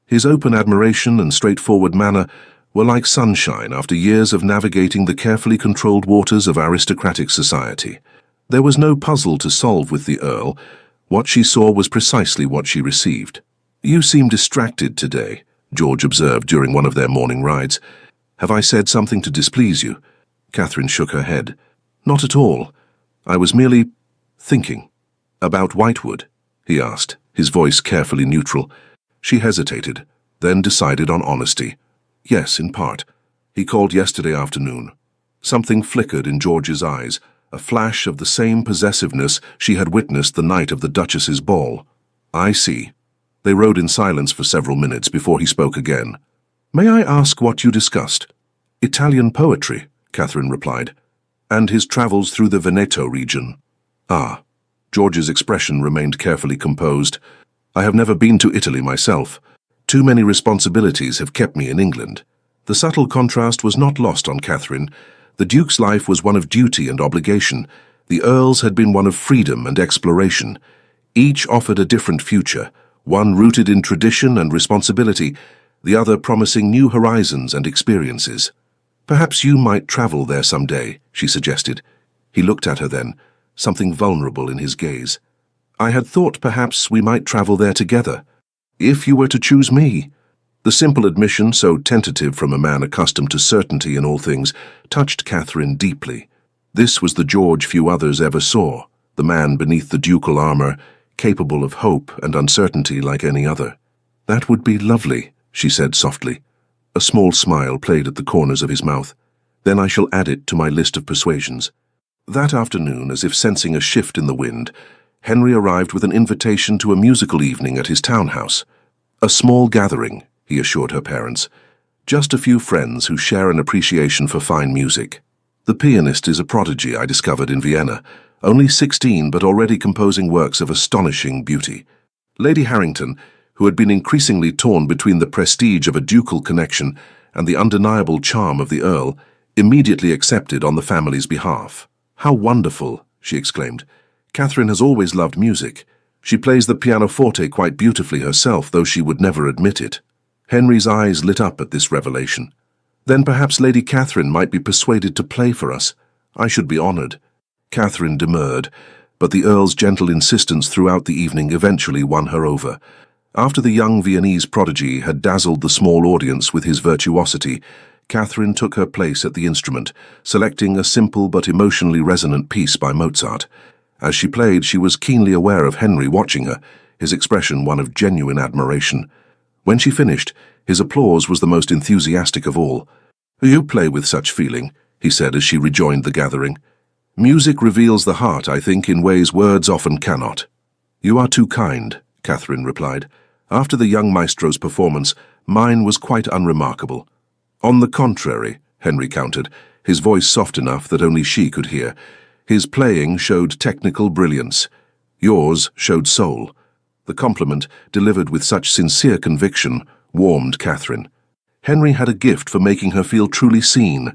His open admiration and straightforward manner were like sunshine after years of navigating the carefully controlled waters of aristocratic society. There was no puzzle to solve with the Earl. What she saw was precisely what she received. "You seem distracted today," George observed during one of their morning rides. "Have I said something to displease you?" Catherine shook her head. "Not at all. I was merely thinking." "About Whitewood?" he asked, his voice carefully neutral. She hesitated, then decided on honesty. "Yes, in part. He called yesterday afternoon." Something flickered in George's eyes, a flash of the same possessiveness she had witnessed the night of the Duchess's ball. "I see." They rode in silence for several minutes before he spoke again. "May I ask what you discussed?" "Italian poetry," Catherine replied, "and his travels through the Veneto region." "Ah." George's expression remained carefully composed. "I have never been to Italy myself. Too many responsibilities have kept me in England." The subtle contrast was not lost on Catherine. The Duke's life was one of duty and obligation. The Earl's had been one of freedom and exploration. Each offered a different future, one rooted in tradition and responsibility, the other promising new horizons and experiences. "Perhaps you might travel there someday," she suggested. He looked at her then, something vulnerable in his gaze. "I had thought perhaps we might travel there together. If you were to choose me." The simple admission, so tentative from a man accustomed to certainty in all things, touched Catherine deeply. This was the George few others ever saw, the man beneath the ducal armour, capable of hope and uncertainty like any other. "That would be lovely," she said softly. A small smile played at the corners of his mouth. "Then I shall add it to my list of persuasions." That afternoon, as if sensing a shift in the wind, Henry arrived with an invitation to a musical evening at his townhouse. "A small gathering," he assured her parents. "Just a few friends who share an appreciation for fine music. The pianist is a prodigy I discovered in Vienna, only 16 but already composing works of astonishing beauty." Lady Harrington, who had been increasingly torn between the prestige of a ducal connection and the undeniable charm of the Earl, immediately accepted on the family's behalf. "How wonderful!" she exclaimed. "Catherine has always loved music. She plays the pianoforte quite beautifully herself, though she would never admit it." Henry's eyes lit up at this revelation. "Then perhaps Lady Catherine might be persuaded to play for us. I should be honoured." Catherine demurred, but the Earl's gentle insistence throughout the evening eventually won her over. After the young Viennese prodigy had dazzled the small audience with his virtuosity, Catherine took her place at the instrument, selecting a simple but emotionally resonant piece by Mozart. As she played, she was keenly aware of Henry watching her, his expression one of genuine admiration. When she finished, his applause was the most enthusiastic of all. "You play with such feeling," he said as she rejoined the gathering. "Music reveals the heart, I think, in ways words often cannot." "You are too kind," Catherine replied. "After the young maestro's performance, mine was quite unremarkable." "On the contrary," Henry countered, his voice soft enough that only she could hear. "His playing showed technical brilliance. Yours showed soul." The compliment, delivered with such sincere conviction, warmed Catherine. Henry had a gift for making her feel truly seen,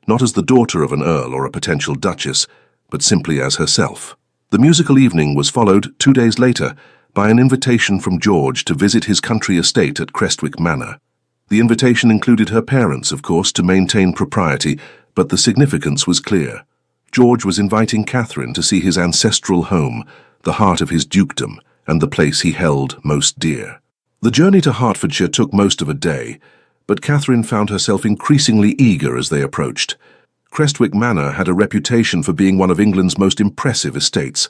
not as the daughter of an earl or a potential duchess, but simply as herself. The musical evening was followed 2 days later by an invitation from George to visit his country estate at Crestwick Manor. The invitation included her parents, of course, to maintain propriety, but the significance was clear. George was inviting Catherine to see his ancestral home, the heart of his dukedom, and the place he held most dear. The journey to Hertfordshire took most of a day, but Catherine found herself increasingly eager as they approached. Crestwick Manor had a reputation for being one of England's most impressive estates,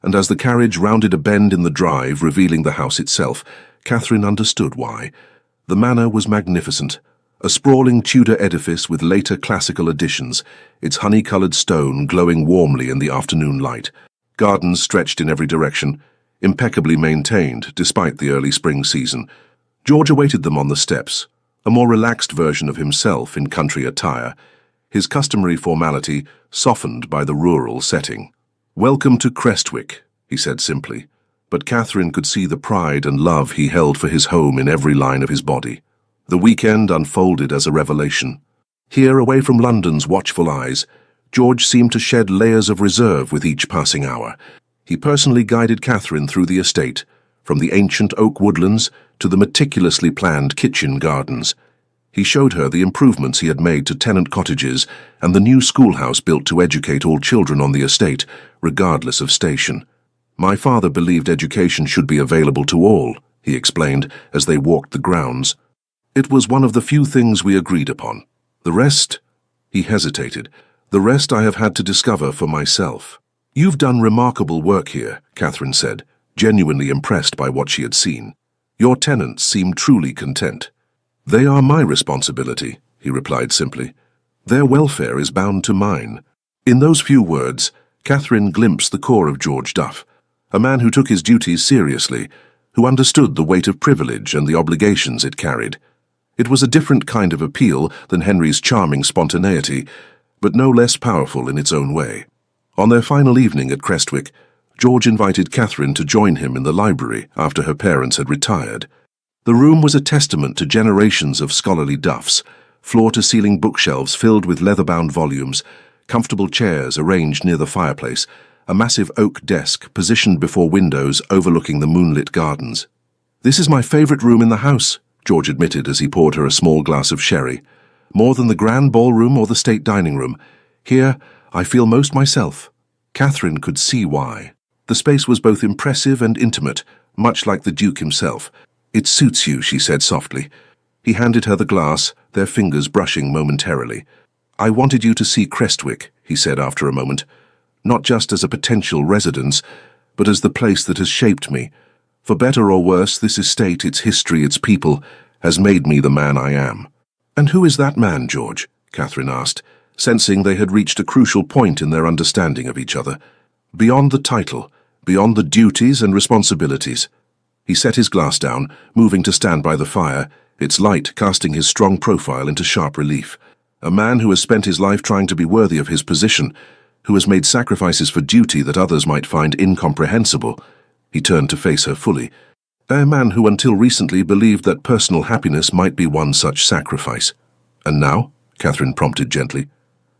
and as the carriage rounded a bend in the drive revealing the house itself, Catherine understood why. The manor was magnificent, a sprawling Tudor edifice with later classical additions, its honey-coloured stone glowing warmly in the afternoon light. Gardens stretched in every direction, impeccably maintained despite the early spring season. George awaited them on the steps, a more relaxed version of himself in country attire, his customary formality softened by the rural setting. "Welcome to Crestwick," he said simply, but Catherine could see the pride and love he held for his home in every line of his body. The weekend unfolded as a revelation. Here, away from London's watchful eyes, George seemed to shed layers of reserve with each passing hour. He personally guided Catherine through the estate, from the ancient oak woodlands to the meticulously planned kitchen gardens. He showed her the improvements he had made to tenant cottages and the new schoolhouse built to educate all children on the estate, regardless of station. "My father believed education should be available to all," he explained as they walked the grounds. "It was one of the few things we agreed upon. The rest—" he hesitated. "The rest I have had to discover for myself." "You've done remarkable work here," Catherine said, genuinely impressed by what she had seen. "Your tenants seem truly content." "They are my responsibility," he replied simply. "Their welfare is bound to mine." In those few words, Catherine glimpsed the core of George Duff, a man who took his duties seriously, who understood the weight of privilege and the obligations it carried. It was a different kind of appeal than Henry's charming spontaneity, but no less powerful in its own way. On their final evening at Crestwick, George invited Catherine to join him in the library after her parents had retired. The room was a testament to generations of scholarly Duffs, floor-to-ceiling bookshelves filled with leather-bound volumes, comfortable chairs arranged near the fireplace, a massive oak desk positioned before windows overlooking the moonlit gardens. "This is my favourite room in the house," George admitted as he poured her a small glass of sherry. "More than the grand ballroom or the state dining room. Here, I feel most myself." Catherine could see why. The space was both impressive and intimate, much like the Duke himself. "It suits you," she said softly. He handed her the glass, their fingers brushing momentarily. "I wanted you to see Crestwick," he said after a moment, "not just as a potential residence, but as the place that has shaped me. For better or worse, this estate, its history, its people, has made me the man I am." "And who is that man, George?" Catherine asked, sensing they had reached a crucial point in their understanding of each other. "Beyond the title, beyond the duties and responsibilities." He set his glass down, moving to stand by the fire, its light casting his strong profile into sharp relief. "A man who has spent his life trying to be worthy of his position, who has made sacrifices for duty that others might find incomprehensible." He turned to face her fully. "A man who until recently believed that personal happiness might be one such sacrifice." "And now?" Catherine prompted gently.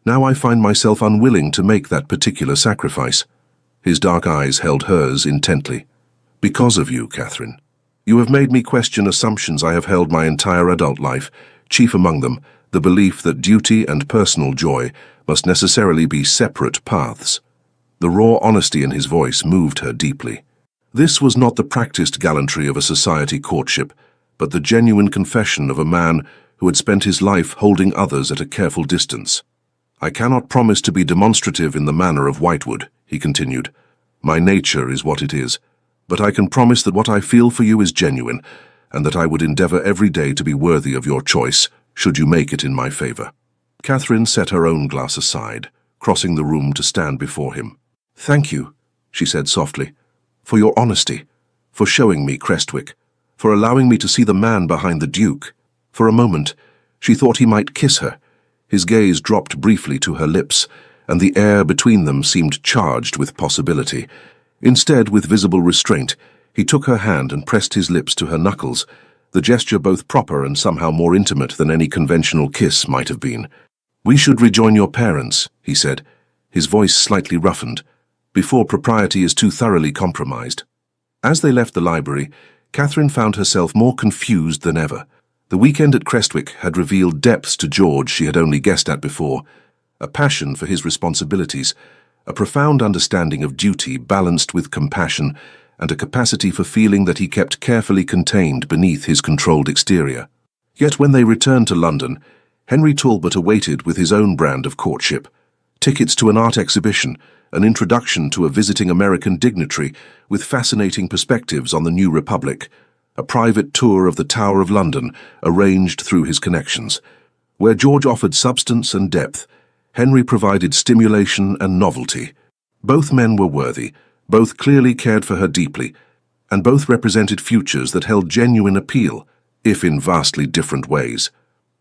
"Now I find myself unwilling to make that particular sacrifice." His dark eyes held hers intently. "Because of you, Catherine. You have made me question assumptions I have held my entire adult life, chief among them the belief that duty and personal joy must necessarily be separate paths." The raw honesty in his voice moved her deeply. This was not the practiced gallantry of a society courtship, but the genuine confession of a man who had spent his life holding others at a careful distance. "I cannot promise to be demonstrative in the manner of Whitewood," he continued. "My nature is what it is, but I can promise that what I feel for you is genuine, and that I would endeavor every day to be worthy of your choice, should you make it in my favor." Catherine set her own glass aside, crossing the room to stand before him. "Thank you," she said softly, "for your honesty, for showing me Crestwick, for allowing me to see the man behind the Duke." For a moment, she thought he might kiss her. His gaze dropped briefly to her lips, and the air between them seemed charged with possibility. Instead, with visible restraint, he took her hand and pressed his lips to her knuckles, the gesture both proper and somehow more intimate than any conventional kiss might have been. "We should rejoin your parents," he said, his voice slightly roughened, "before propriety is too thoroughly compromised." As they left the library, Catherine found herself more confused than ever. The weekend at Crestwick had revealed depths to George she had only guessed at before, a passion for his responsibilities, a profound understanding of duty balanced with compassion, and a capacity for feeling that he kept carefully contained beneath his controlled exterior. Yet when they returned to London, Henry Talbot awaited with his own brand of courtship: tickets to an art exhibition, an introduction to a visiting American dignitary with fascinating perspectives on the New Republic, a private tour of the Tower of London arranged through his connections. Where George offered substance and depth, Henry provided stimulation and novelty. Both men were worthy, both clearly cared for her deeply, and both represented futures that held genuine appeal, if in vastly different ways.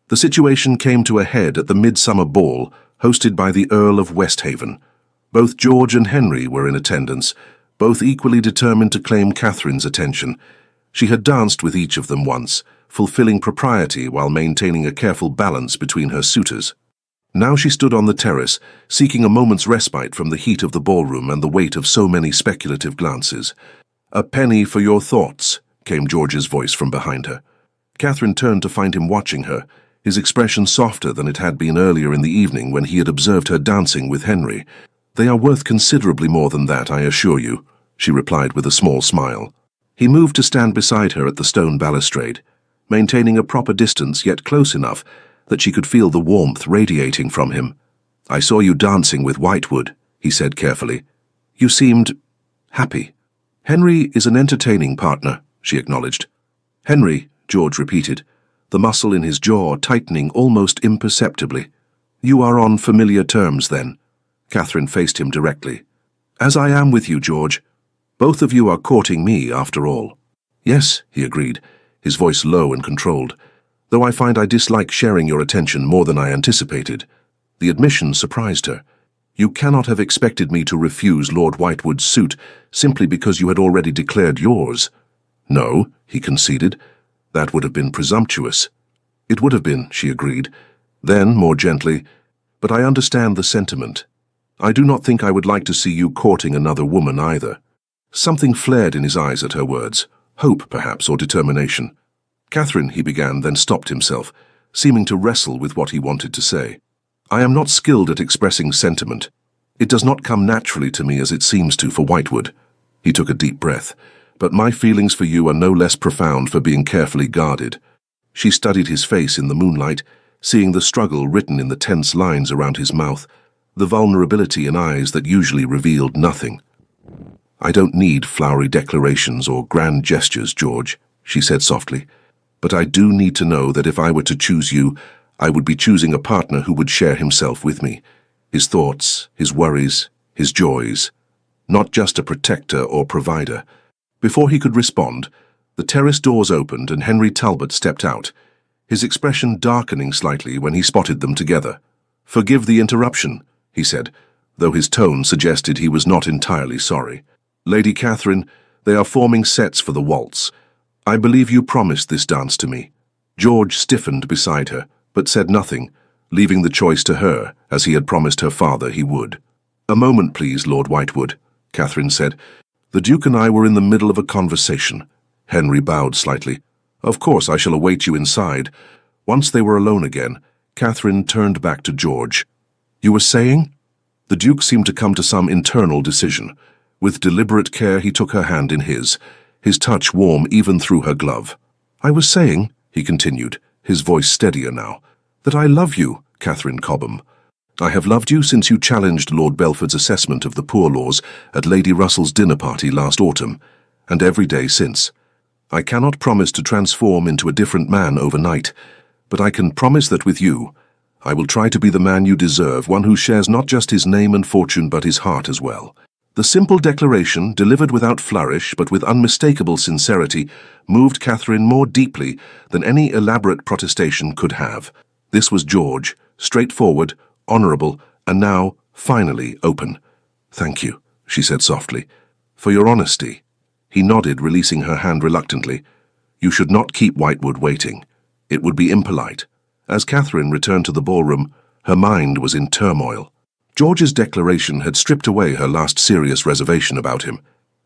The situation came to a head at the midsummer ball hosted by the Earl of Westhaven. Both George and Henry were in attendance, both equally determined to claim Catherine's attention. She had danced with each of them once, fulfilling propriety while maintaining a careful balance between her suitors. Now she stood on the terrace, seeking a moment's respite from the heat of the ballroom and the weight of so many speculative glances. "A penny for your thoughts," came George's voice from behind her. Catherine turned to find him watching her, his expression softer than it had been earlier in the evening when he had observed her dancing with Henry. "They are worth considerably more than that, I assure you," she replied with a small smile. He moved to stand beside her at the stone balustrade, maintaining a proper distance yet close enough that she could feel the warmth radiating from him. "I saw you dancing with Whitewood," he said carefully. "You seemed happy." "Henry is an entertaining partner," she acknowledged. "Henry," George repeated, the muscle in his jaw tightening almost imperceptibly. "You are on familiar terms, then." Catherine faced him directly. "As I am with you, George. Both of you are courting me, after all." "Yes," he agreed, his voice low and controlled, "though I find I dislike sharing your attention more than I anticipated." The admission surprised her. "You cannot have expected me to refuse Lord Whitewood's suit simply because you had already declared yours." "No," he conceded. "That would have been presumptuous." "It would have been," she agreed. Then, more gently, "But I understand the sentiment. I do not think I would like to see you courting another woman either." Something flared in his eyes at her words, hope perhaps, or determination. "Catherine," he began, then stopped himself, seeming to wrestle with what he wanted to say. "I am not skilled at expressing sentiment. It does not come naturally to me as it seems to for Whitewood." He took a deep breath. "But my feelings for you are no less profound for being carefully guarded." She studied his face in the moonlight, seeing the struggle written in the tense lines around his mouth, the vulnerability in eyes that usually revealed nothing. "I don't need flowery declarations or grand gestures, George," she said softly. "But I do need to know that if I were to choose you, I would be choosing a partner who would share himself with me, his thoughts, his worries, his joys, not just a protector or provider." Before he could respond, the terrace doors opened and Henry Talbot stepped out, his expression darkening slightly when he spotted them together. "Forgive the interruption," he said, though his tone suggested he was not entirely sorry. "Lady Catherine, they are forming sets for the waltz. I believe you promised this dance to me." George stiffened beside her, but said nothing, leaving the choice to her, as he had promised her father he would. "A moment, please, Lord Whitewood," Catherine said. "The Duke and I were in the middle of a conversation." Henry bowed slightly. "Of course, I shall await you inside." Once they were alone again, Catherine turned back to George. "You were saying?" The Duke seemed to come to some internal decision. With deliberate care he took her hand in his touch warm even through her glove. "I was saying," he continued, his voice steadier now, "that I love you, Catherine Cobham. I have loved you since you challenged Lord Belford's assessment of the Poor Laws at Lady Russell's dinner party last autumn, and every day since. I cannot promise to transform into a different man overnight, but I can promise that with you, I will try to be the man you deserve, one who shares not just his name and fortune but his heart as well." The simple declaration, delivered without flourish but with unmistakable sincerity, moved Catherine more deeply than any elaborate protestation could have. This was George, straightforward, honourable, and now, finally, open. "Thank you," she said softly, "for your honesty." He nodded, releasing her hand reluctantly. "You should not keep Whitewood waiting. It would be impolite." As Catherine returned to the ballroom, her mind was in turmoil. George's declaration had stripped away her last serious reservation about him.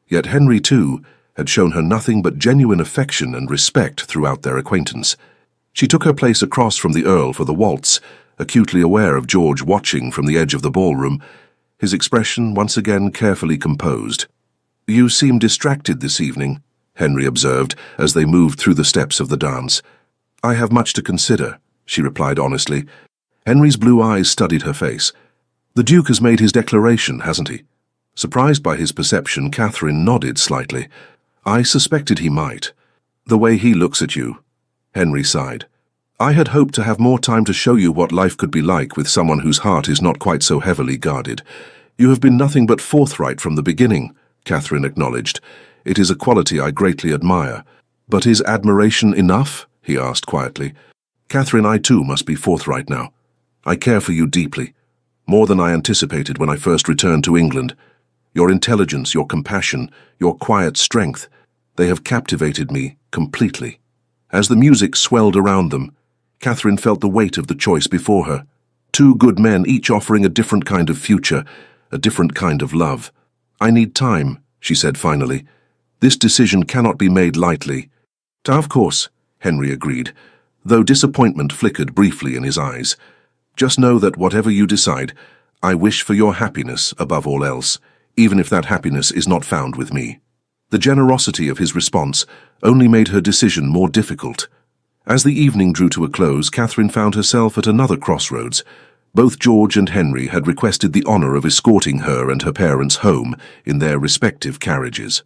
Yet Henry, too, had shown her nothing but genuine affection and respect throughout their acquaintance. She took her place across from the Earl for the waltz, acutely aware of George watching from the edge of the ballroom, his expression once again carefully composed. "You seem distracted this evening," Henry observed as they moved through the steps of the dance. "I have much to consider," she replied honestly. Henry's blue eyes studied her face. "The Duke has made his declaration, hasn't he?" Surprised by his perception, Catherine nodded slightly. "I suspected he might. The way he looks at you." Henry sighed. "I had hoped to have more time to show you what life could be like with someone whose heart is not quite so heavily guarded. You have been nothing but forthright from the beginning," Catherine acknowledged. "It is a quality I greatly admire." "But is admiration enough?" he asked quietly. "Catherine, I too must be forthright now. I care for you deeply, more than I anticipated when I first returned to England. Your intelligence, your compassion, your quiet strength, they have captivated me completely." As the music swelled around them, Catherine felt the weight of the choice before her. Two good men, each offering a different kind of future, a different kind of love. "I need time," she said finally. "This decision cannot be made lightly." "Of course," Henry agreed, though disappointment flickered briefly in his eyes. "Just know that whatever you decide, I wish for your happiness above all else, even if that happiness is not found with me." The generosity of his response only made her decision more difficult. As the evening drew to a close, Catherine found herself at another crossroads. Both George and Henry had requested the honour of escorting her and her parents home in their respective carriages.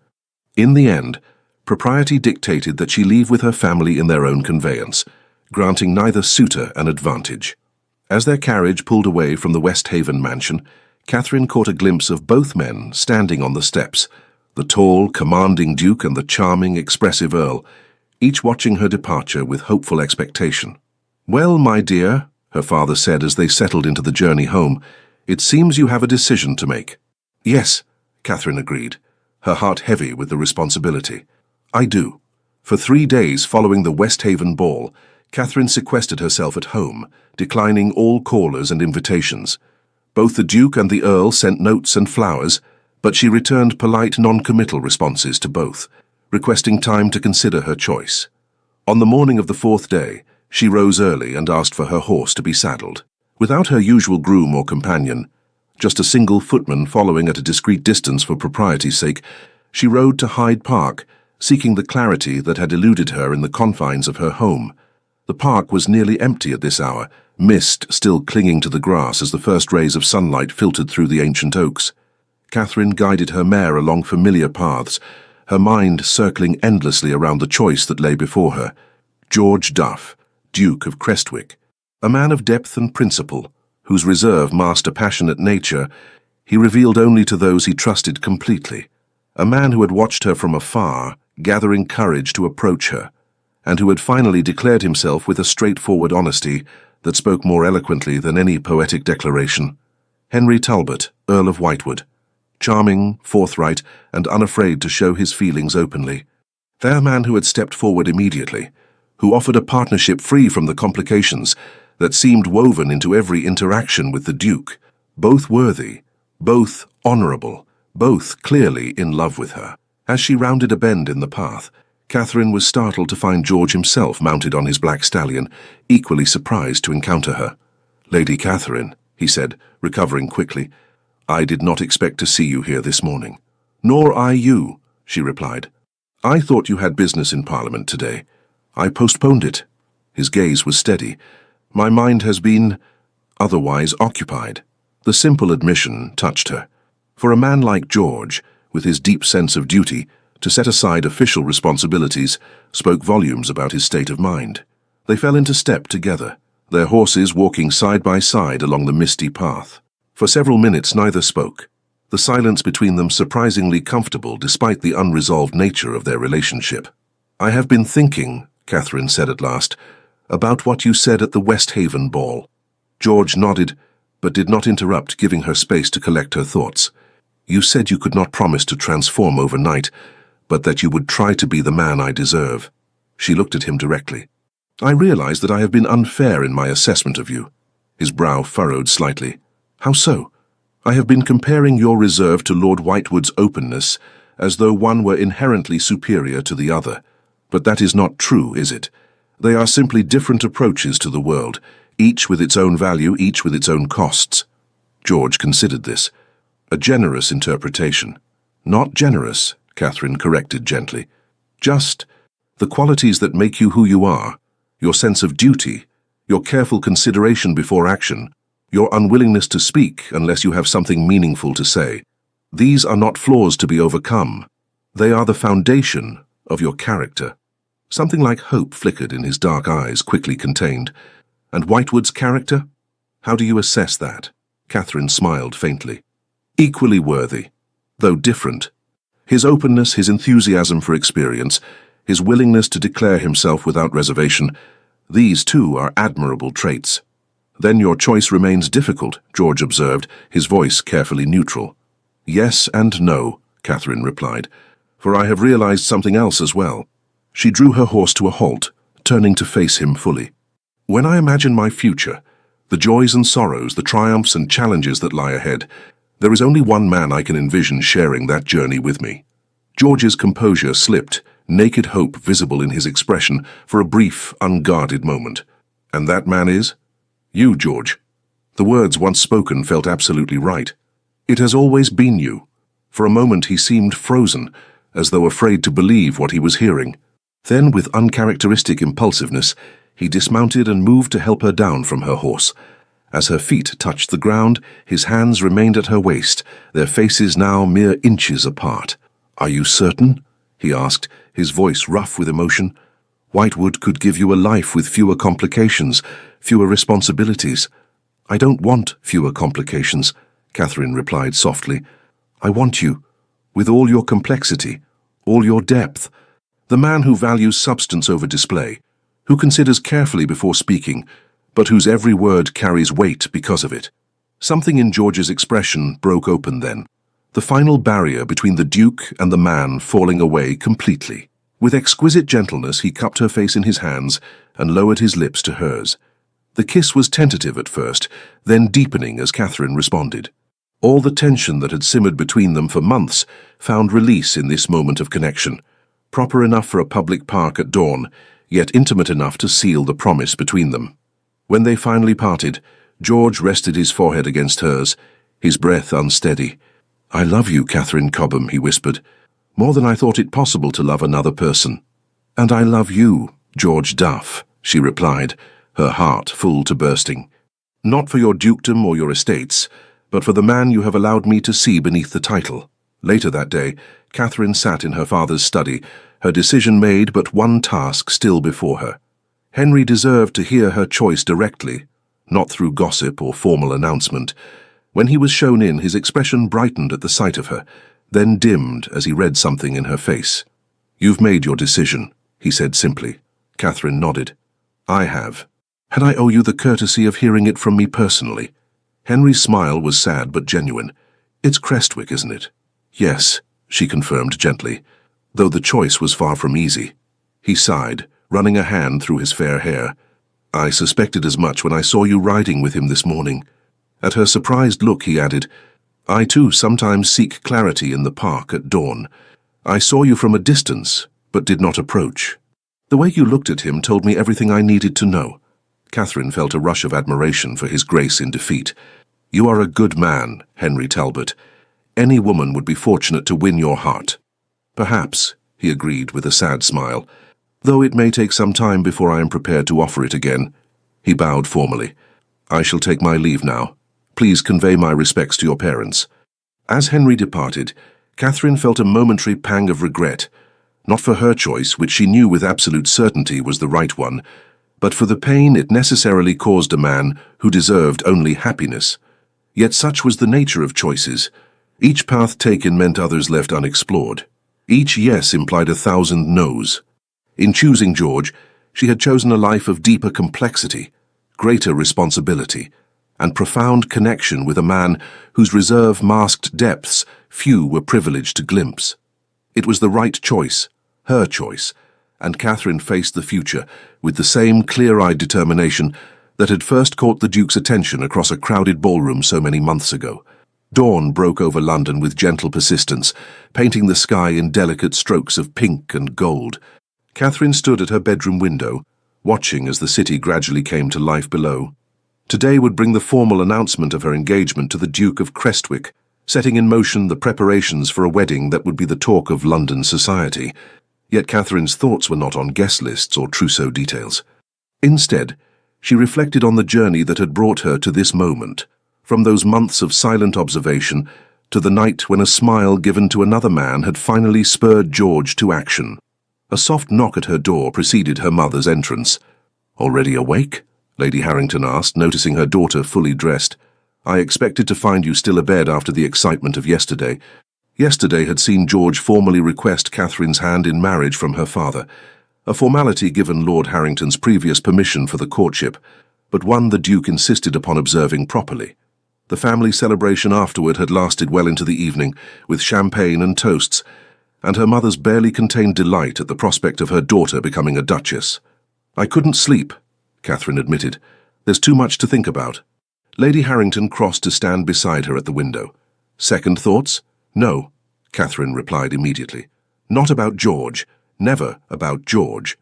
In the end, propriety dictated that she leave with her family in their own conveyance, granting neither suitor an advantage. As their carriage pulled away from the West Haven mansion, Catherine caught a glimpse of both men standing on the steps, the tall, commanding Duke and the charming, expressive Earl, each watching her departure with hopeful expectation. "Well, my dear," her father said as they settled into the journey home, "it seems you have a decision to make." "Yes," Catherine agreed, her heart heavy with the responsibility. "I do." For 3 days following the West Haven ball, Catherine sequestered herself at home, declining all callers and invitations. Both the Duke and the Earl sent notes and flowers, but she returned polite non-committal responses to both, requesting time to consider her choice. On the morning of the 4th day, she rose early and asked for her horse to be saddled. Without her usual groom or companion, just a single footman following at a discreet distance for propriety's sake, she rode to Hyde Park, seeking the clarity that had eluded her in the confines of her home. The park was nearly empty at this hour, mist still clinging to the grass as the first rays of sunlight filtered through the ancient oaks. Catherine guided her mare along familiar paths, her mind circling endlessly around the choice that lay before her. George Duff, Duke of Crestwick, a man of depth and principle, whose reserve masked a passionate nature he revealed only to those he trusted completely. A man who had watched her from afar, gathering courage to approach her, and who had finally declared himself with a straightforward honesty that spoke more eloquently than any poetic declaration. Henry Talbot, Earl of Whitewood, charming, forthright, and unafraid to show his feelings openly. Their man who had stepped forward immediately, who offered a partnership free from the complications that seemed woven into every interaction with the Duke, both worthy, both honourable, both clearly in love with her. As she rounded a bend in the path, Catherine was startled to find George himself mounted on his black stallion, equally surprised to encounter her. "Lady Catherine," he said, recovering quickly, "I did not expect to see you here this morning." Nor I you, she replied. I thought you had business in Parliament today. I postponed it. His gaze was steady. My mind has been otherwise occupied. The simple admission touched her. For a man like George, with his deep sense of duty, to set aside official responsibilities spoke volumes about his state of mind. They fell into step together, their horses walking side by side along the misty path. For several minutes neither spoke, the silence between them surprisingly comfortable despite the unresolved nature of their relationship. I have been thinking, Catherine said at last, about what you said at the West Haven ball. George nodded, but did not interrupt, giving her space to collect her thoughts. You said you could not promise to transform overnight, but that you would try to be the man I deserve. She looked at him directly. I realize that I have been unfair in my assessment of you. His brow furrowed slightly. How so? I have been comparing your reserve to Lord Whitewood's openness, as though one were inherently superior to the other. But that is not true, is it? They are simply different approaches to the world, each with its own value, each with its own costs. George considered this. A generous interpretation. Not generous, Catherine corrected gently. Just the qualities that make you who you are, your sense of duty, your careful consideration before action, your unwillingness to speak unless you have something meaningful to say. These are not flaws to be overcome. They are the foundation of your character. Something like hope flickered in his dark eyes, quickly contained. And Whitewood's character? How do you assess that? Catherine smiled faintly. Equally worthy, though different. His openness, his enthusiasm for experience, his willingness to declare himself without reservation, these too are admirable traits. Then your choice remains difficult, George observed, his voice carefully neutral. Yes and no, Catherine replied, for I have realized something else as well. She drew her horse to a halt, turning to face him fully. When I imagine my future, the joys and sorrows, the triumphs and challenges that lie ahead, there is only one man I can envision sharing that journey with me. George's composure slipped, naked hope visible in his expression for a brief, unguarded moment. And that man is? You, George. The words once spoken felt absolutely right. It has always been you. For a moment he seemed frozen, as though afraid to believe what he was hearing. Then, with uncharacteristic impulsiveness, he dismounted and moved to help her down from her horse. As her feet touched the ground, his hands remained at her waist, their faces now mere inches apart. Are you certain? He asked, his voice rough with emotion. Whitewood could give you a life with fewer complications, fewer responsibilities. I don't want fewer complications, Catherine replied softly. I want you, with all your complexity, all your depth. The man who values substance over display, who considers carefully before speaking, but whose every word carries weight because of it. Something in George's expression broke open then, the final barrier between the Duke and the man falling away completely. With exquisite gentleness he cupped her face in his hands and lowered his lips to hers. The kiss was tentative at first, then deepening as Catherine responded. All the tension that had simmered between them for months found release in this moment of connection, proper enough for a public park at dawn, yet intimate enough to seal the promise between them. When they finally parted, George rested his forehead against hers, his breath unsteady. I love you, Catherine Cobham, he whispered, more than I thought it possible to love another person. And I love you, George Duff, she replied, her heart full to bursting. Not for your dukedom or your estates, but for the man you have allowed me to see beneath the title. Later that day, Catherine sat in her father's study, her decision made, but one task still before her. Henry deserved to hear her choice directly, not through gossip or formal announcement. When he was shown in, his expression brightened at the sight of her, then dimmed as he read something in her face. You've made your decision, he said simply. Catherine nodded. I have. And I owe you the courtesy of hearing it from me personally. Henry's smile was sad but genuine. It's Crestwick, isn't it? Yes, she confirmed gently, though the choice was far from easy. He sighed, running a hand through his fair hair. I suspected as much when I saw you riding with him this morning. At her surprised look, he added, I too sometimes seek clarity in the park at dawn. I saw you from a distance, but did not approach. The way you looked at him told me everything I needed to know. Catherine felt a rush of admiration for his grace in defeat. You are a good man, Henry Talbot. Any woman would be fortunate to win your heart. Perhaps, he agreed with a sad smile, though it may take some time before I am prepared to offer it again. He bowed formally. I shall take my leave now. Please convey my respects to your parents. As Henry departed, Catherine felt a momentary pang of regret, not for her choice, which she knew with absolute certainty was the right one, but for the pain it necessarily caused a man who deserved only happiness. Yet such was the nature of choices. Each path taken meant others left unexplored. Each yes implied 1,000 no's. In choosing George, she had chosen a life of deeper complexity, greater responsibility, and profound connection with a man whose reserve masked depths few were privileged to glimpse. It was the right choice, her choice, and Catherine faced the future with the same clear-eyed determination that had first caught the Duke's attention across a crowded ballroom so many months ago. Dawn broke over London with gentle persistence, painting the sky in delicate strokes of pink and gold. Catherine stood at her bedroom window, watching as the city gradually came to life below. Today would bring the formal announcement of her engagement to the Duke of Crestwick, setting in motion the preparations for a wedding that would be the talk of London society. Yet Catherine's thoughts were not on guest lists or trousseau details. Instead, she reflected on the journey that had brought her to this moment, from those months of silent observation to the night when a smile given to another man had finally spurred George to action. A soft knock at her door preceded her mother's entrance. "Already awake?" Lady Harrington asked, noticing her daughter fully dressed. "I expected to find you still abed after the excitement of yesterday." Yesterday had seen George formally request Catherine's hand in marriage from her father, a formality given Lord Harrington's previous permission for the courtship, but one the Duke insisted upon observing properly. The family celebration afterward had lasted well into the evening, with champagne and toasts, and her mother's barely contained delight at the prospect of her daughter becoming a duchess. "I couldn't sleep," Catherine admitted. "There's too much to think about." Lady Harrington crossed to stand beside her at the window. "Second thoughts?" "No," Catherine replied immediately. "Not about George. Never about George."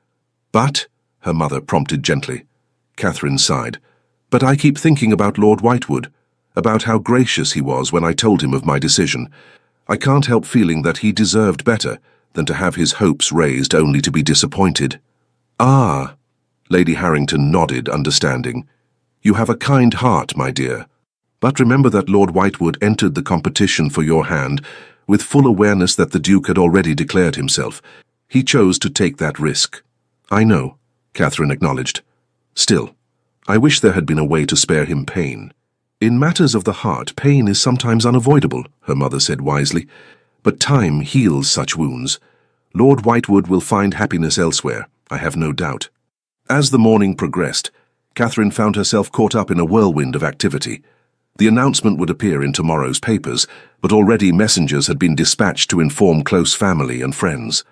"But," her mother prompted gently. Catherine sighed. "But I keep thinking about Lord Whitewood, about how gracious he was when I told him of my decision. I can't help feeling that he deserved better than to have his hopes raised only to be disappointed." "Ah," Lady Harrington nodded, understanding. "You have a kind heart, my dear. But remember that Lord Whitewood entered the competition for your hand with full awareness that the Duke had already declared himself. He chose to take that risk." "I know," Catherine acknowledged. "Still, I wish there had been a way to spare him pain." "In matters of the heart, pain is sometimes unavoidable," her mother said wisely. "But time heals such wounds. Lord Whitewood will find happiness elsewhere, I have no doubt." As the morning progressed, Catherine found herself caught up in a whirlwind of activity. The announcement would appear in tomorrow's papers, but already messengers had been dispatched to inform close family and friends.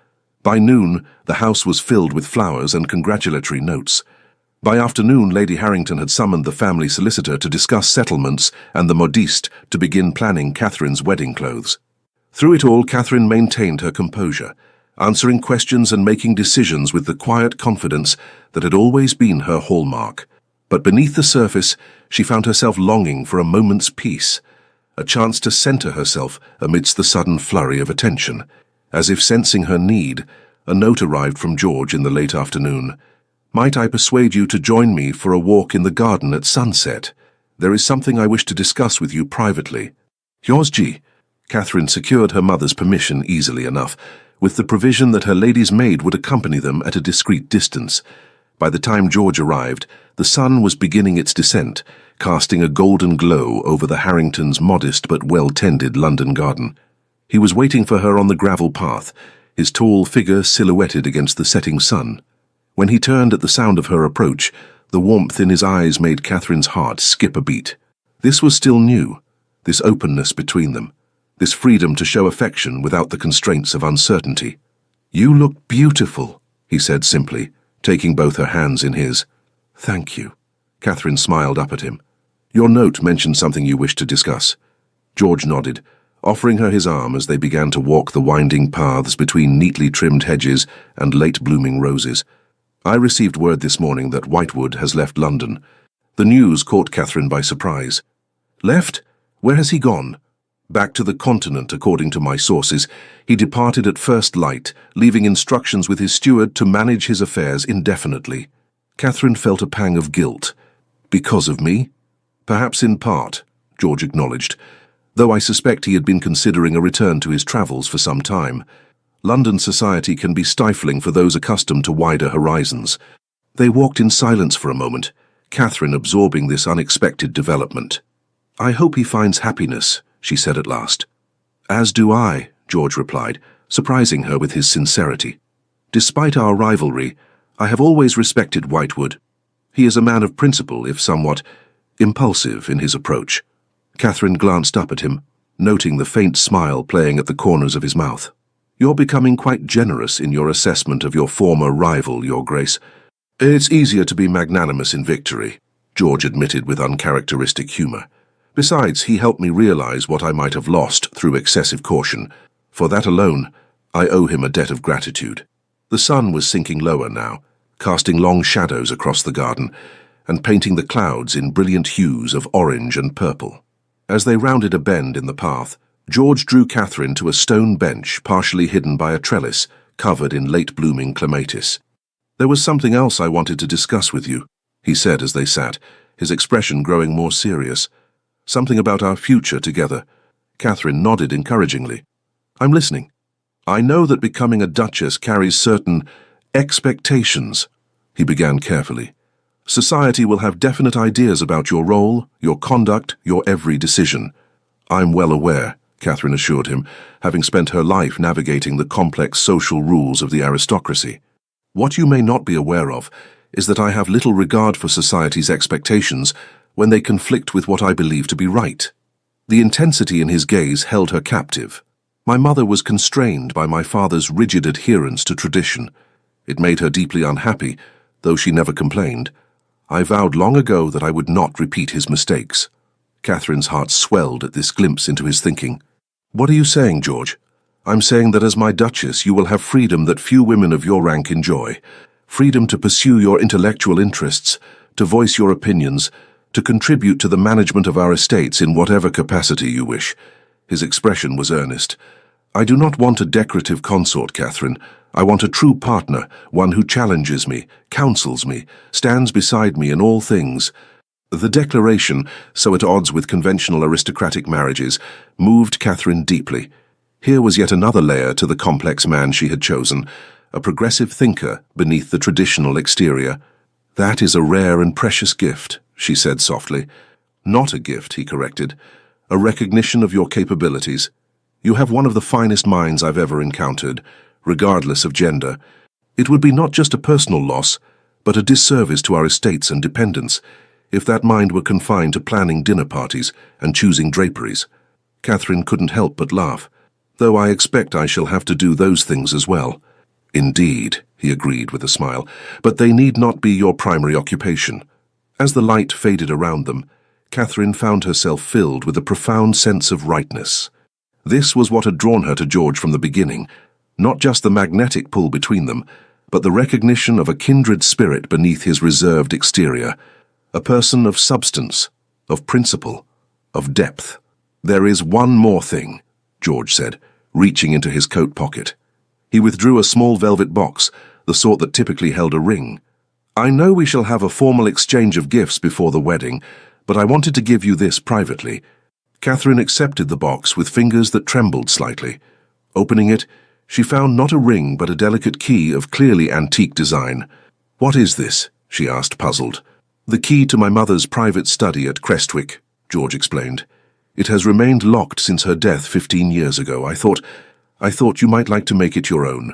By noon, the house was filled with flowers and congratulatory notes. By afternoon, Lady Harrington had summoned the family solicitor to discuss settlements and the modiste to begin planning Catherine's wedding clothes. Through it all, Catherine maintained her composure, answering questions and making decisions with the quiet confidence that had always been her hallmark. But beneath the surface, she found herself longing for a moment's peace, a chance to center herself amidst the sudden flurry of attention. As if sensing her need, a note arrived from George in the late afternoon. "Might I persuade you to join me for a walk in the garden at sunset? There is something I wish to discuss with you privately." "Yours, G." Catherine secured her mother's permission easily enough, with the provision that her lady's maid would accompany them at a discreet distance. By the time George arrived, the sun was beginning its descent, casting a golden glow over the Harringtons' modest but well-tended London garden. He was waiting for her on the gravel path, his tall figure silhouetted against the setting sun. When he turned at the sound of her approach, the warmth in his eyes made Catherine's heart skip a beat. This was still new, this openness between them, this freedom to show affection without the constraints of uncertainty. "You look beautiful," he said simply, taking both her hands in his. "Thank you." Catherine smiled up at him. "Your note mentioned something you wished to discuss." George nodded, offering her his arm as they began to walk the winding paths between neatly trimmed hedges and late-blooming roses. "I received word this morning that Whitewood has left London." The news caught Catherine by surprise. "Left? Where has he gone?" Back to the continent, according to my sources, he departed at first light, leaving instructions with his steward to manage his affairs indefinitely. Catherine felt a pang of guilt. Because of me? Perhaps in part, George acknowledged, though I suspect he had been considering a return to his travels for some time. London society can be stifling for those accustomed to wider horizons. They walked in silence for a moment, Catherine absorbing this unexpected development. I hope he finds happiness, she said at last. As do I, George replied, surprising her with his sincerity. Despite our rivalry, I have always respected Whitewood. He is a man of principle, if somewhat impulsive in his approach. Catherine glanced up at him, noting the faint smile playing at the corners of his mouth. You're becoming quite generous in your assessment of your former rival, Your Grace. It's easier to be magnanimous in victory, George admitted with uncharacteristic humour. Besides, he helped me realize what I might have lost through excessive caution. For that alone, I owe him a debt of gratitude. The sun was sinking lower now, casting long shadows across the garden, and painting the clouds in brilliant hues of orange and purple. As they rounded a bend in the path, George drew Catherine to a stone bench partially hidden by a trellis covered in late-blooming clematis. There was something else I wanted to discuss with you, he said as they sat, his expression growing more serious. Something about our future together. Catherine nodded encouragingly. I'm listening. I know that becoming a duchess carries certain expectations, he began carefully. Society will have definite ideas about your role, your conduct, your every decision. I'm well aware, Catherine assured him, having spent her life navigating the complex social rules of the aristocracy. What you may not be aware of is that I have little regard for society's expectations when they conflict with what I believe to be right. The intensity in his gaze held her captive. My mother was constrained by my father's rigid adherence to tradition. It made her deeply unhappy, though she never complained. I vowed long ago that I would not repeat his mistakes. Catherine's heart swelled at this glimpse into his thinking. What are you saying, George? I'm saying that as my duchess you will have freedom that few women of your rank enjoy. Freedom to pursue your intellectual interests, to voice your opinions, to contribute to the management of our estates in whatever capacity you wish. His expression was earnest. I do not want a decorative consort, Catherine. I want a true partner, one who challenges me, counsels me, stands beside me in all things. The declaration, so at odds with conventional aristocratic marriages, moved Catherine deeply. Here was yet another layer to the complex man she had chosen, a progressive thinker beneath the traditional exterior. That is a rare and precious gift, she said softly. Not a gift, he corrected. A recognition of your capabilities. You have one of the finest minds I've ever encountered, regardless of gender. It would be not just a personal loss, but a disservice to our estates and dependents, if that mind were confined to planning dinner parties and choosing draperies. Catherine couldn't help but laugh, though I expect I shall have to do those things as well. Indeed, he agreed with a smile, but they need not be your primary occupation. As the light faded around them, Catherine found herself filled with a profound sense of rightness. This was what had drawn her to George from the beginning, not just the magnetic pull between them, but the recognition of a kindred spirit beneath his reserved exterior, a person of substance, of principle, of depth. There is one more thing, George said, reaching into his coat pocket. He withdrew a small velvet box, the sort that typically held a ring. I know we shall have a formal exchange of gifts before the wedding, but I wanted to give you this privately. Catherine accepted the box with fingers that trembled slightly. Opening it, she found not a ring but a delicate key of clearly antique design. What is this? She asked, puzzled. The key to my mother's private study at Crestwick, George explained. It has remained locked since her death 15 years ago. I thought you might like to make it your own.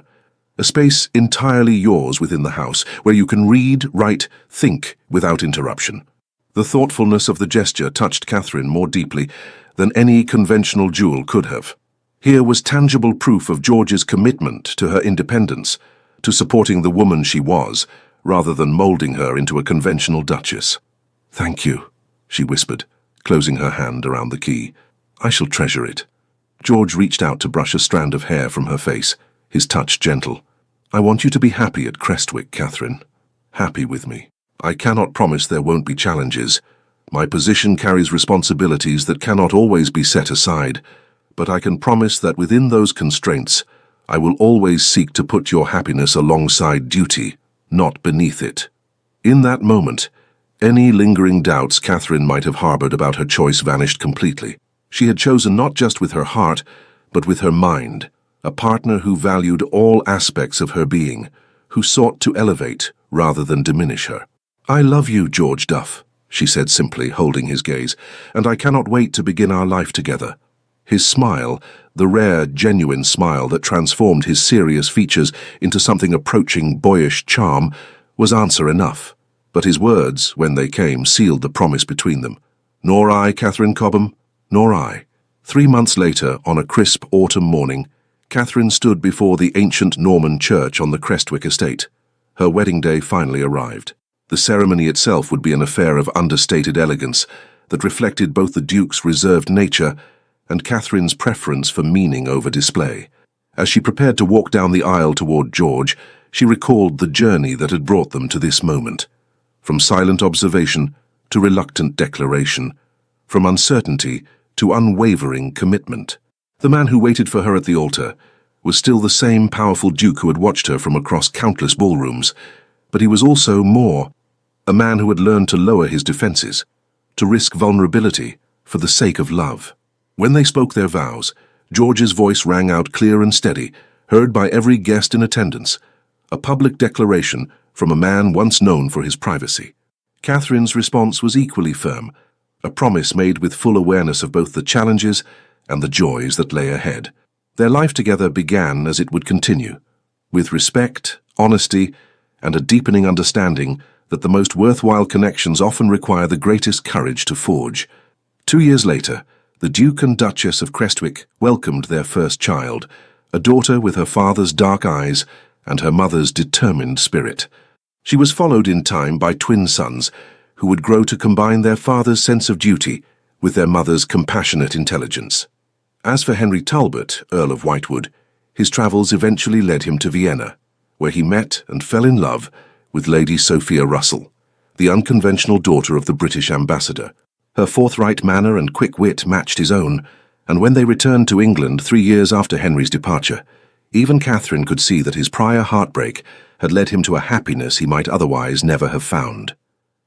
A space entirely yours within the house, where you can read, write, think without interruption. The thoughtfulness of the gesture touched Catherine more deeply than any conventional jewel could have. Here was tangible proof of George's commitment to her independence, to supporting the woman she was, rather than moulding her into a conventional duchess. Thank you, she whispered, closing her hand around the key. I shall treasure it. George reached out to brush a strand of hair from her face, his touch gentle. I want you to be happy at Crestwick, Catherine. Happy with me. I cannot promise there won't be challenges. My position carries responsibilities that cannot always be set aside, but I can promise that within those constraints, I will always seek to put your happiness alongside duty, not beneath it." In that moment, any lingering doubts Catherine might have harbored about her choice vanished completely. She had chosen not just with her heart, but with her mind, a partner who valued all aspects of her being, who sought to elevate rather than diminish her. "I love you, George Duff," she said simply, holding his gaze, "and I cannot wait to begin our life together." His smile, the rare, genuine smile that transformed his serious features into something approaching boyish charm, was answer enough. But his words, when they came, sealed the promise between them. "Nor I, Catherine Cobham, nor I." 3 months later, on a crisp autumn morning, Catherine stood before the ancient Norman church on the Crestwick estate. Her wedding day finally arrived. The ceremony itself would be an affair of understated elegance that reflected both the Duke's reserved nature and Catherine's preference for meaning over display. As she prepared to walk down the aisle toward George, she recalled the journey that had brought them to this moment. From silent observation to reluctant declaration, from uncertainty to unwavering commitment. The man who waited for her at the altar was still the same powerful Duke who had watched her from across countless ballrooms, but he was also more, a man who had learned to lower his defenses, to risk vulnerability for the sake of love. When they spoke their vows, George's voice rang out clear and steady, heard by every guest in attendance, a public declaration from a man once known for his privacy. Catherine's response was equally firm, a promise made with full awareness of both the challenges and the joys that lay ahead. Their life together began as it would continue, with respect, honesty, and a deepening understanding that the most worthwhile connections often require the greatest courage to forge. 2 years later, the Duke and Duchess of Crestwick welcomed their first child, a daughter with her father's dark eyes and her mother's determined spirit. She was followed in time by twin sons, who would grow to combine their father's sense of duty with their mother's compassionate intelligence. As for Henry Talbot, Earl of Whitewood, his travels eventually led him to Vienna, where he met and fell in love with Lady Sophia Russell, the unconventional daughter of the British ambassador. Her forthright manner and quick wit matched his own, and when they returned to England 3 years after Henry's departure, even Catherine could see that his prior heartbreak had led him to a happiness he might otherwise never have found.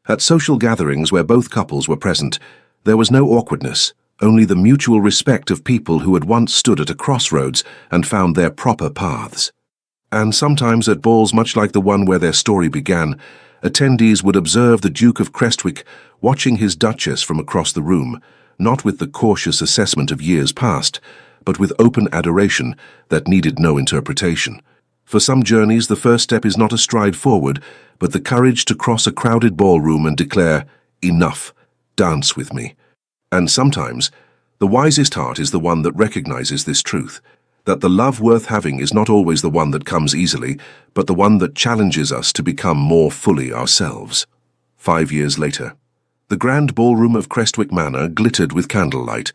At social gatherings where both couples were present, there was no awkwardness, only the mutual respect of people who had once stood at a crossroads and found their proper paths. And sometimes at balls much like the one where their story began, attendees would observe the Duke of Crestwick watching his Duchess from across the room, not with the cautious assessment of years past, but with open adoration that needed no interpretation. For some journeys, the first step is not a stride forward, but the courage to cross a crowded ballroom and declare, "Enough, dance with me." And sometimes, the wisest heart is the one that recognizes this truth, that the love worth having is not always the one that comes easily, but the one that challenges us to become more fully ourselves. 5 years later, the grand ballroom of Crestwick Manor glittered with candlelight,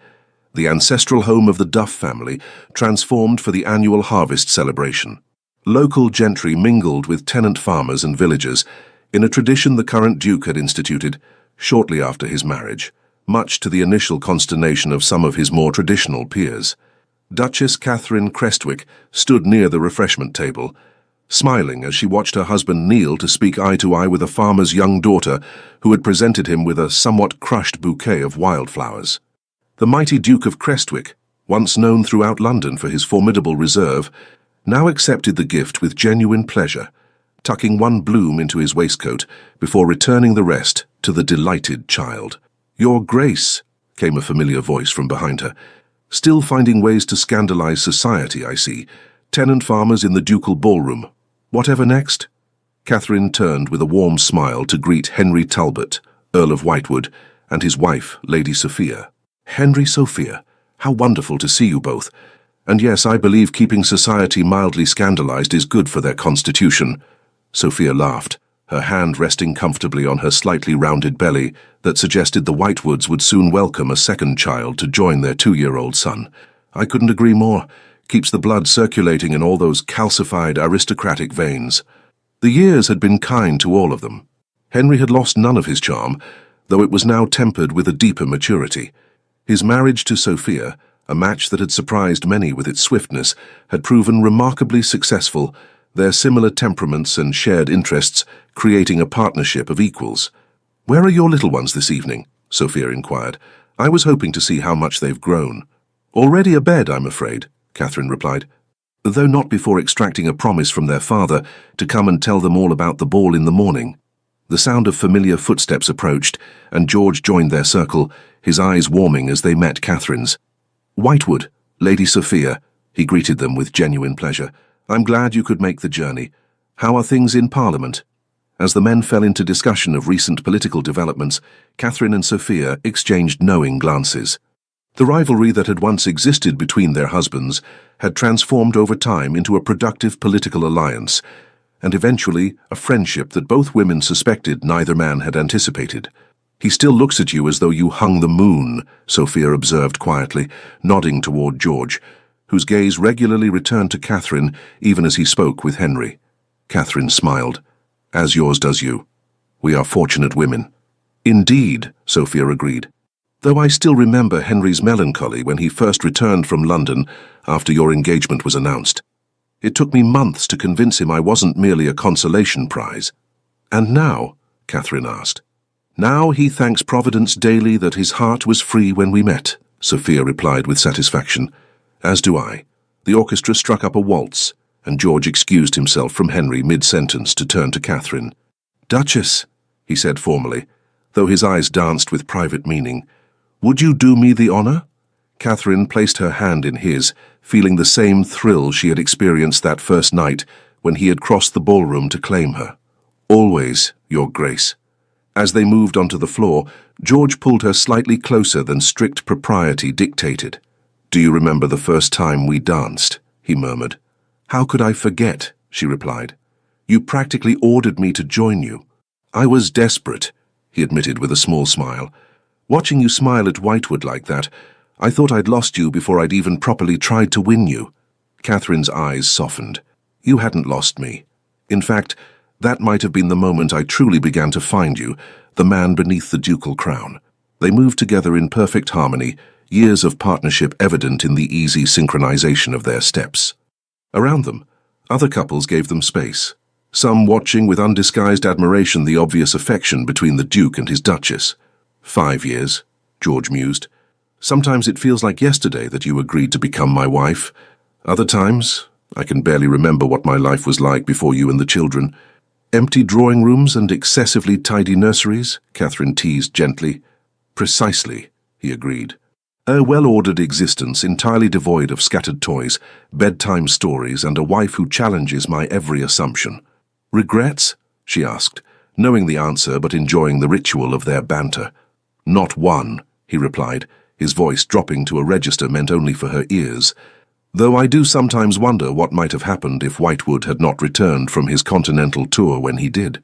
the ancestral home of the Duff family transformed for the annual harvest celebration. Local gentry mingled with tenant farmers and villagers in a tradition the current Duke had instituted shortly after his marriage, much to the initial consternation of some of his more traditional peers. Duchess Catherine Crestwick stood near the refreshment table, smiling as she watched her husband kneel to speak eye to eye with a farmer's young daughter who had presented him with a somewhat crushed bouquet of wildflowers. The mighty Duke of Crestwick, once known throughout London for his formidable reserve, now accepted the gift with genuine pleasure, tucking one bloom into his waistcoat before returning the rest to the delighted child. "Your Grace," came a familiar voice from behind her. "Still finding ways to scandalize society, I see. Tenant farmers in the ducal ballroom. Whatever next?" Catherine turned with a warm smile to greet Henry Talbot, Earl of Whitewood, and his wife, Lady Sophia. "Henry, Sophia, how wonderful to see you both. And yes, I believe keeping society mildly scandalized is good for their constitution." Sophia laughed, her hand resting comfortably on her slightly rounded belly that suggested the Whitewoods would soon welcome a second child to join their 2-year-old son. "I couldn't agree more. Keeps the blood circulating in all those calcified aristocratic veins." The years had been kind to all of them. Henry had lost none of his charm, though it was now tempered with a deeper maturity. His marriage to Sophia, A match that had surprised many with its swiftness had proven remarkably successful, their similar temperaments and shared interests creating a partnership of equals. "Where are your little ones this evening?" Sophia inquired. "I was hoping to see how much they've grown." "Already abed, I'm afraid," Catherine replied, though not before extracting a promise from their father to come and tell them all about the ball in the morning. The sound of familiar footsteps approached, and George joined their circle, his eyes warming as they met Catherine's. "Whitewood, Lady Sophia," he greeted them with genuine pleasure. "I'm glad you could make the journey. How are things in Parliament?" As the men fell into discussion of recent political developments, Catherine and Sophia exchanged knowing glances. The rivalry that had once existed between their husbands had transformed over time into a productive political alliance, and eventually a friendship that both women suspected neither man had anticipated. "He still looks at you as though you hung the moon," Sophia observed quietly, nodding toward George, whose gaze regularly returned to Catherine even as he spoke with Henry. Catherine smiled. "As yours does you. We are fortunate women." "Indeed," Sophia agreed. "Though I still remember Henry's melancholy when he first returned from London after your engagement was announced. It took me months to convince him I wasn't merely a consolation prize." "And now?" Catherine asked. "Now he thanks Providence daily that his heart was free when we met," Sophia replied with satisfaction. "As do I." The orchestra struck up a waltz, and George excused himself from Henry mid-sentence to turn to Catherine. "Duchess," he said formally, though his eyes danced with private meaning, "would you do me the honor?" Catherine placed her hand in his, feeling the same thrill she had experienced that first night when he had crossed the ballroom to claim her. "Always, Your Grace." As they moved onto the floor, George pulled her slightly closer than strict propriety dictated. "Do you remember the first time we danced?" he murmured. "How could I forget?" she replied. "You practically ordered me to join you." "I was desperate," he admitted with a small smile. "Watching you smile at Whitewood like that, I thought I'd lost you before I'd even properly tried to win you." Catherine's eyes softened. "You hadn't lost me. In fact, that might have been the moment I truly began to find you, the man beneath the ducal crown." They moved together in perfect harmony, years of partnership evident in the easy synchronization of their steps. Around them, other couples gave them space, some watching with undisguised admiration the obvious affection between the Duke and his Duchess. 5 years, George mused. "Sometimes it feels like yesterday that you agreed to become my wife. Other times, I can barely remember what my life was like before you and the children." "Empty drawing rooms and excessively tidy nurseries?" Catherine teased gently. "Precisely," he agreed. "A well-ordered existence entirely devoid of scattered toys, bedtime stories, and a wife who challenges my every assumption." "Regrets?" she asked, knowing the answer but enjoying the ritual of their banter. "Not one," he replied, his voice dropping to a register meant only for her ears. "Though I do sometimes wonder what might have happened if Whitewood had not returned from his continental tour when he did."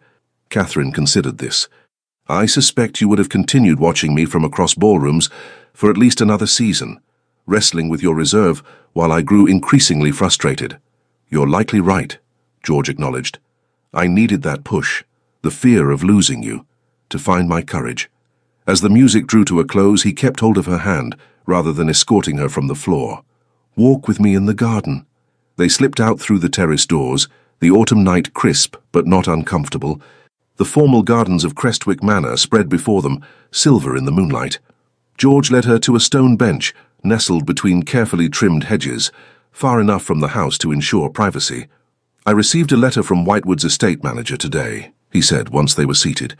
Catherine considered this. "I suspect you would have continued watching me from across ballrooms for at least another season, wrestling with your reserve while I grew increasingly frustrated." "You're likely right," George acknowledged. "I needed that push, the fear of losing you, to find my courage." As the music drew to a close, he kept hold of her hand rather than escorting her from the floor. "Walk with me in the garden." They slipped out through the terrace doors, the autumn night crisp but not uncomfortable. The formal gardens of Crestwick Manor spread before them, silver in the moonlight. George led her to a stone bench, nestled between carefully trimmed hedges, far enough from the house to ensure privacy. "I received a letter from Whitewood's estate manager today," he said once they were seated.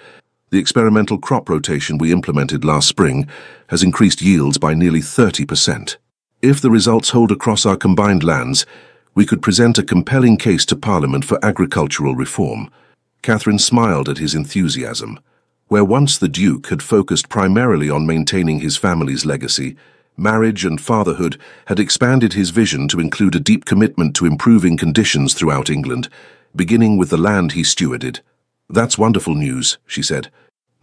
"The experimental crop rotation we implemented last spring has increased yields by nearly 30%. If the results hold across our combined lands, we could present a compelling case to Parliament for agricultural reform." Catherine smiled at his enthusiasm. Where once the Duke had focused primarily on maintaining his family's legacy, marriage and fatherhood had expanded his vision to include a deep commitment to improving conditions throughout England, beginning with the land he stewarded. "That's wonderful news," she said,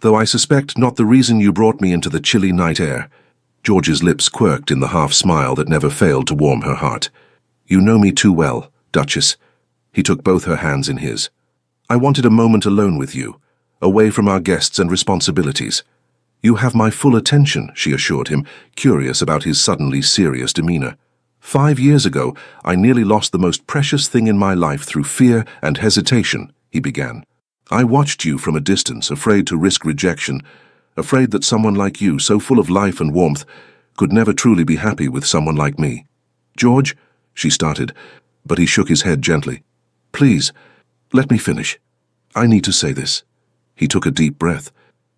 "though I suspect not the reason you brought me into the chilly night air." George's lips quirked in the half-smile that never failed to warm her heart. "You know me too well, Duchess." He took both her hands in his. "I wanted a moment alone with you, away from our guests and responsibilities." You have my full attention, she assured him, curious about his suddenly serious demeanor. 5 years ago, I nearly lost the most precious thing in my life through fear and hesitation, he began. I watched you from a distance, afraid to risk rejection, afraid that someone like you, so full of life and warmth, could never truly be happy with someone like me. George, she started, but he shook his head gently. Please, let me finish. I need to say this. He took a deep breath.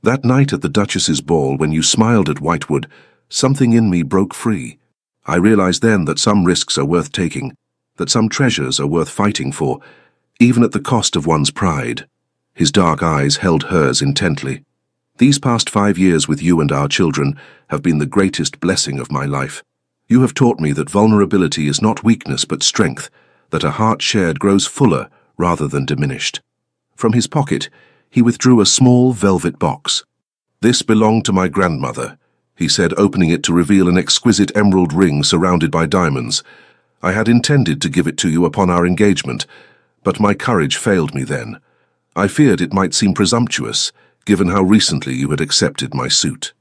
That night at the Duchess's ball, when you smiled at Whitewood, something in me broke free. I realized then that some risks are worth taking, that some treasures are worth fighting for, even at the cost of one's pride. His dark eyes held hers intently. These past 5 years with you and our children have been the greatest blessing of my life. You have taught me that vulnerability is not weakness but strength, that a heart shared grows fuller rather than diminished. From his pocket, he withdrew a small velvet box. This belonged to my grandmother, he said, opening it to reveal an exquisite emerald ring surrounded by diamonds. I had intended to give it to you upon our engagement, but my courage failed me then. I feared it might seem presumptuous, given how recently you had accepted my suit.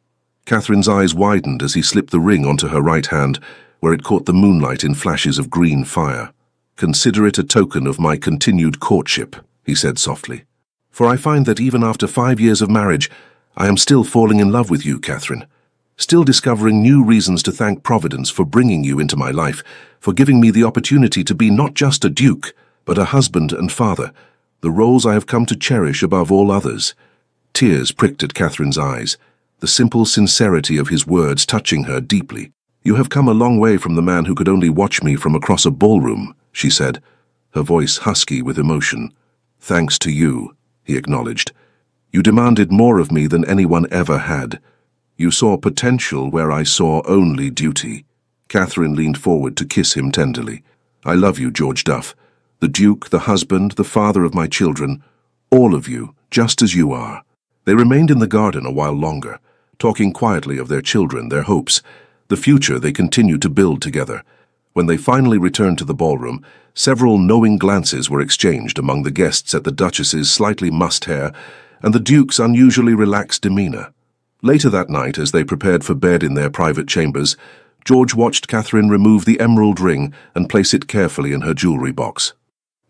Catherine's eyes widened as he slipped the ring onto her right hand, where it caught the moonlight in flashes of green fire. Consider it a token of my continued courtship, he said softly. For I find that even after 5 years of marriage, I am still falling in love with you, Catherine. Still discovering new reasons to thank Providence for bringing you into my life, for giving me the opportunity to be not just a duke, but a husband and father, the roles I have come to cherish above all others. Tears pricked at Catherine's eyes, the simple sincerity of his words touching her deeply. You have come a long way from the man who could only watch me from across a ballroom, she said, her voice husky with emotion. Thanks to you, he acknowledged. You demanded more of me than anyone ever had. You saw potential where I saw only duty. Catherine leaned forward to kiss him tenderly. I love you, George Duff. The Duke, the husband, the father of my children, all of you, just as you are. They remained in the garden a while longer, talking quietly of their children, their hopes, the future they continued to build together. When they finally returned to the ballroom, several knowing glances were exchanged among the guests at the Duchess's slightly mussed hair and the Duke's unusually relaxed demeanor. Later that night, as they prepared for bed in their private chambers, George watched Catherine remove the emerald ring and place it carefully in her jewelry box.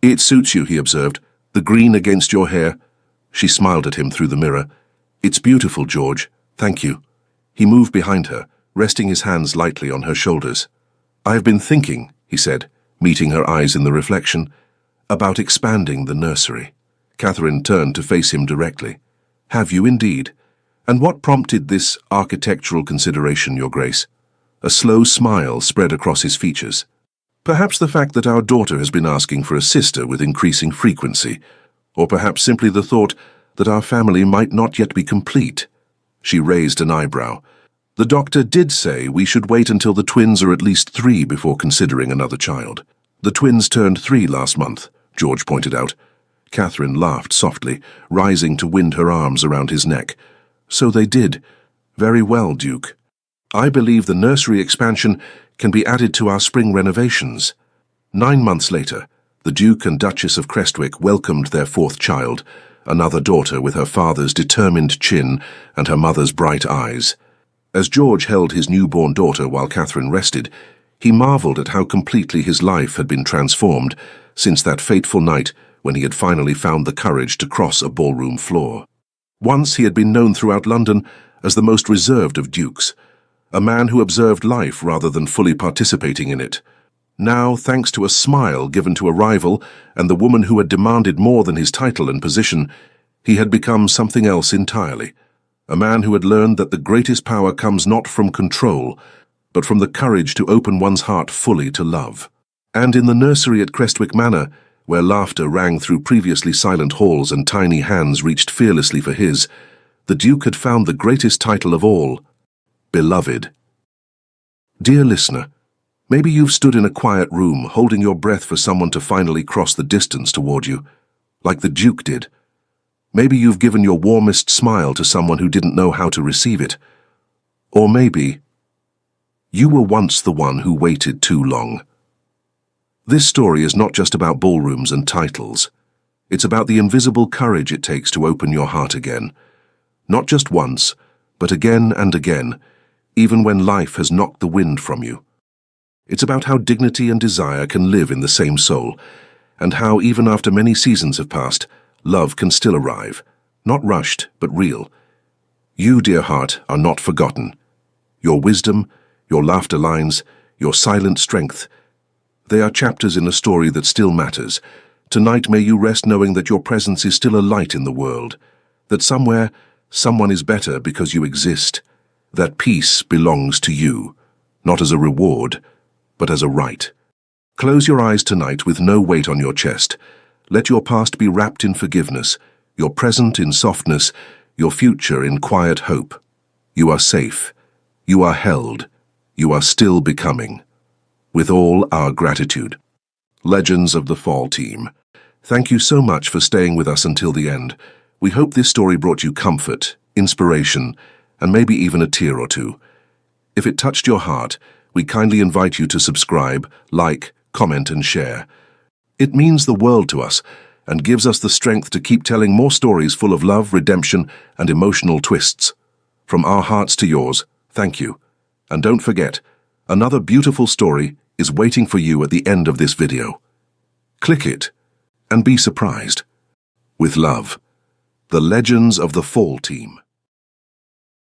It suits you, he observed, the green against your hair. She smiled at him through the mirror. It's beautiful, George. Thank you. He moved behind her, resting his hands lightly on her shoulders. I have been thinking, he said, meeting her eyes in the reflection, about expanding the nursery. Catherine turned to face him directly. Have you indeed? And what prompted this architectural consideration, Your Grace? A slow smile spread across his features. Perhaps the fact that our daughter has been asking for a sister with increasing frequency, or perhaps simply the thought that our family might not yet be complete. She raised an eyebrow. The doctor did say we should wait until the twins are at least 3 before considering another child. The twins turned 3 last month, George pointed out. Catherine laughed softly, rising to wind her arms around his neck. So they did. Very well, Duke. I believe the nursery expansion can be added to our spring renovations. 9 months later, the Duke and Duchess of Crestwick welcomed their 4th child, another daughter with her father's determined chin and her mother's bright eyes. As George held his newborn daughter while Catherine rested, he marveled at how completely his life had been transformed since that fateful night when he had finally found the courage to cross a ballroom floor. Once he had been known throughout London as the most reserved of dukes, a man who observed life rather than fully participating in it. Now, thanks to a smile given to a rival and the woman who had demanded more than his title and position, he had become something else entirely. A man who had learned that the greatest power comes not from control, but from the courage to open one's heart fully to love. And in the nursery at Crestwick Manor, where laughter rang through previously silent halls and tiny hands reached fearlessly for his, the Duke had found the greatest title of all, beloved. Dear listener, maybe you've stood in a quiet room holding your breath for someone to finally cross the distance toward you, like the Duke did. Maybe you've given your warmest smile to someone who didn't know how to receive it. Or maybe you were once the one who waited too long. This story is not just about ballrooms and titles. It's about the invisible courage it takes to open your heart again. Not just once, but again and again, even when life has knocked the wind from you. It's about how dignity and desire can live in the same soul, and how, even after many seasons have passed, love can still arrive, not rushed, but real. You, dear heart, are not forgotten. Your wisdom, your laughter lines, your silent strength, they are chapters in a story that still matters. Tonight may you rest knowing that your presence is still a light in the world, that somewhere, someone is better because you exist, that peace belongs to you, not as a reward, but as a right. Close your eyes tonight with no weight on your chest. Let your past be wrapped in forgiveness, your present in softness, your future in quiet hope. You are safe. You are held. You are still becoming. With all our gratitude. Legends of the Fall Team. Thank you so much for staying with us until the end. We hope this story brought you comfort, inspiration, and maybe even a tear or two. If it touched your heart, we kindly invite you to subscribe, like, comment, and share. It means the world to us and gives us the strength to keep telling more stories full of love, redemption, and emotional twists. From our hearts to yours, thank you. And don't forget, another beautiful story is waiting for you at the end of this video. Click it and be surprised. With love, the Legends of the Fall Team.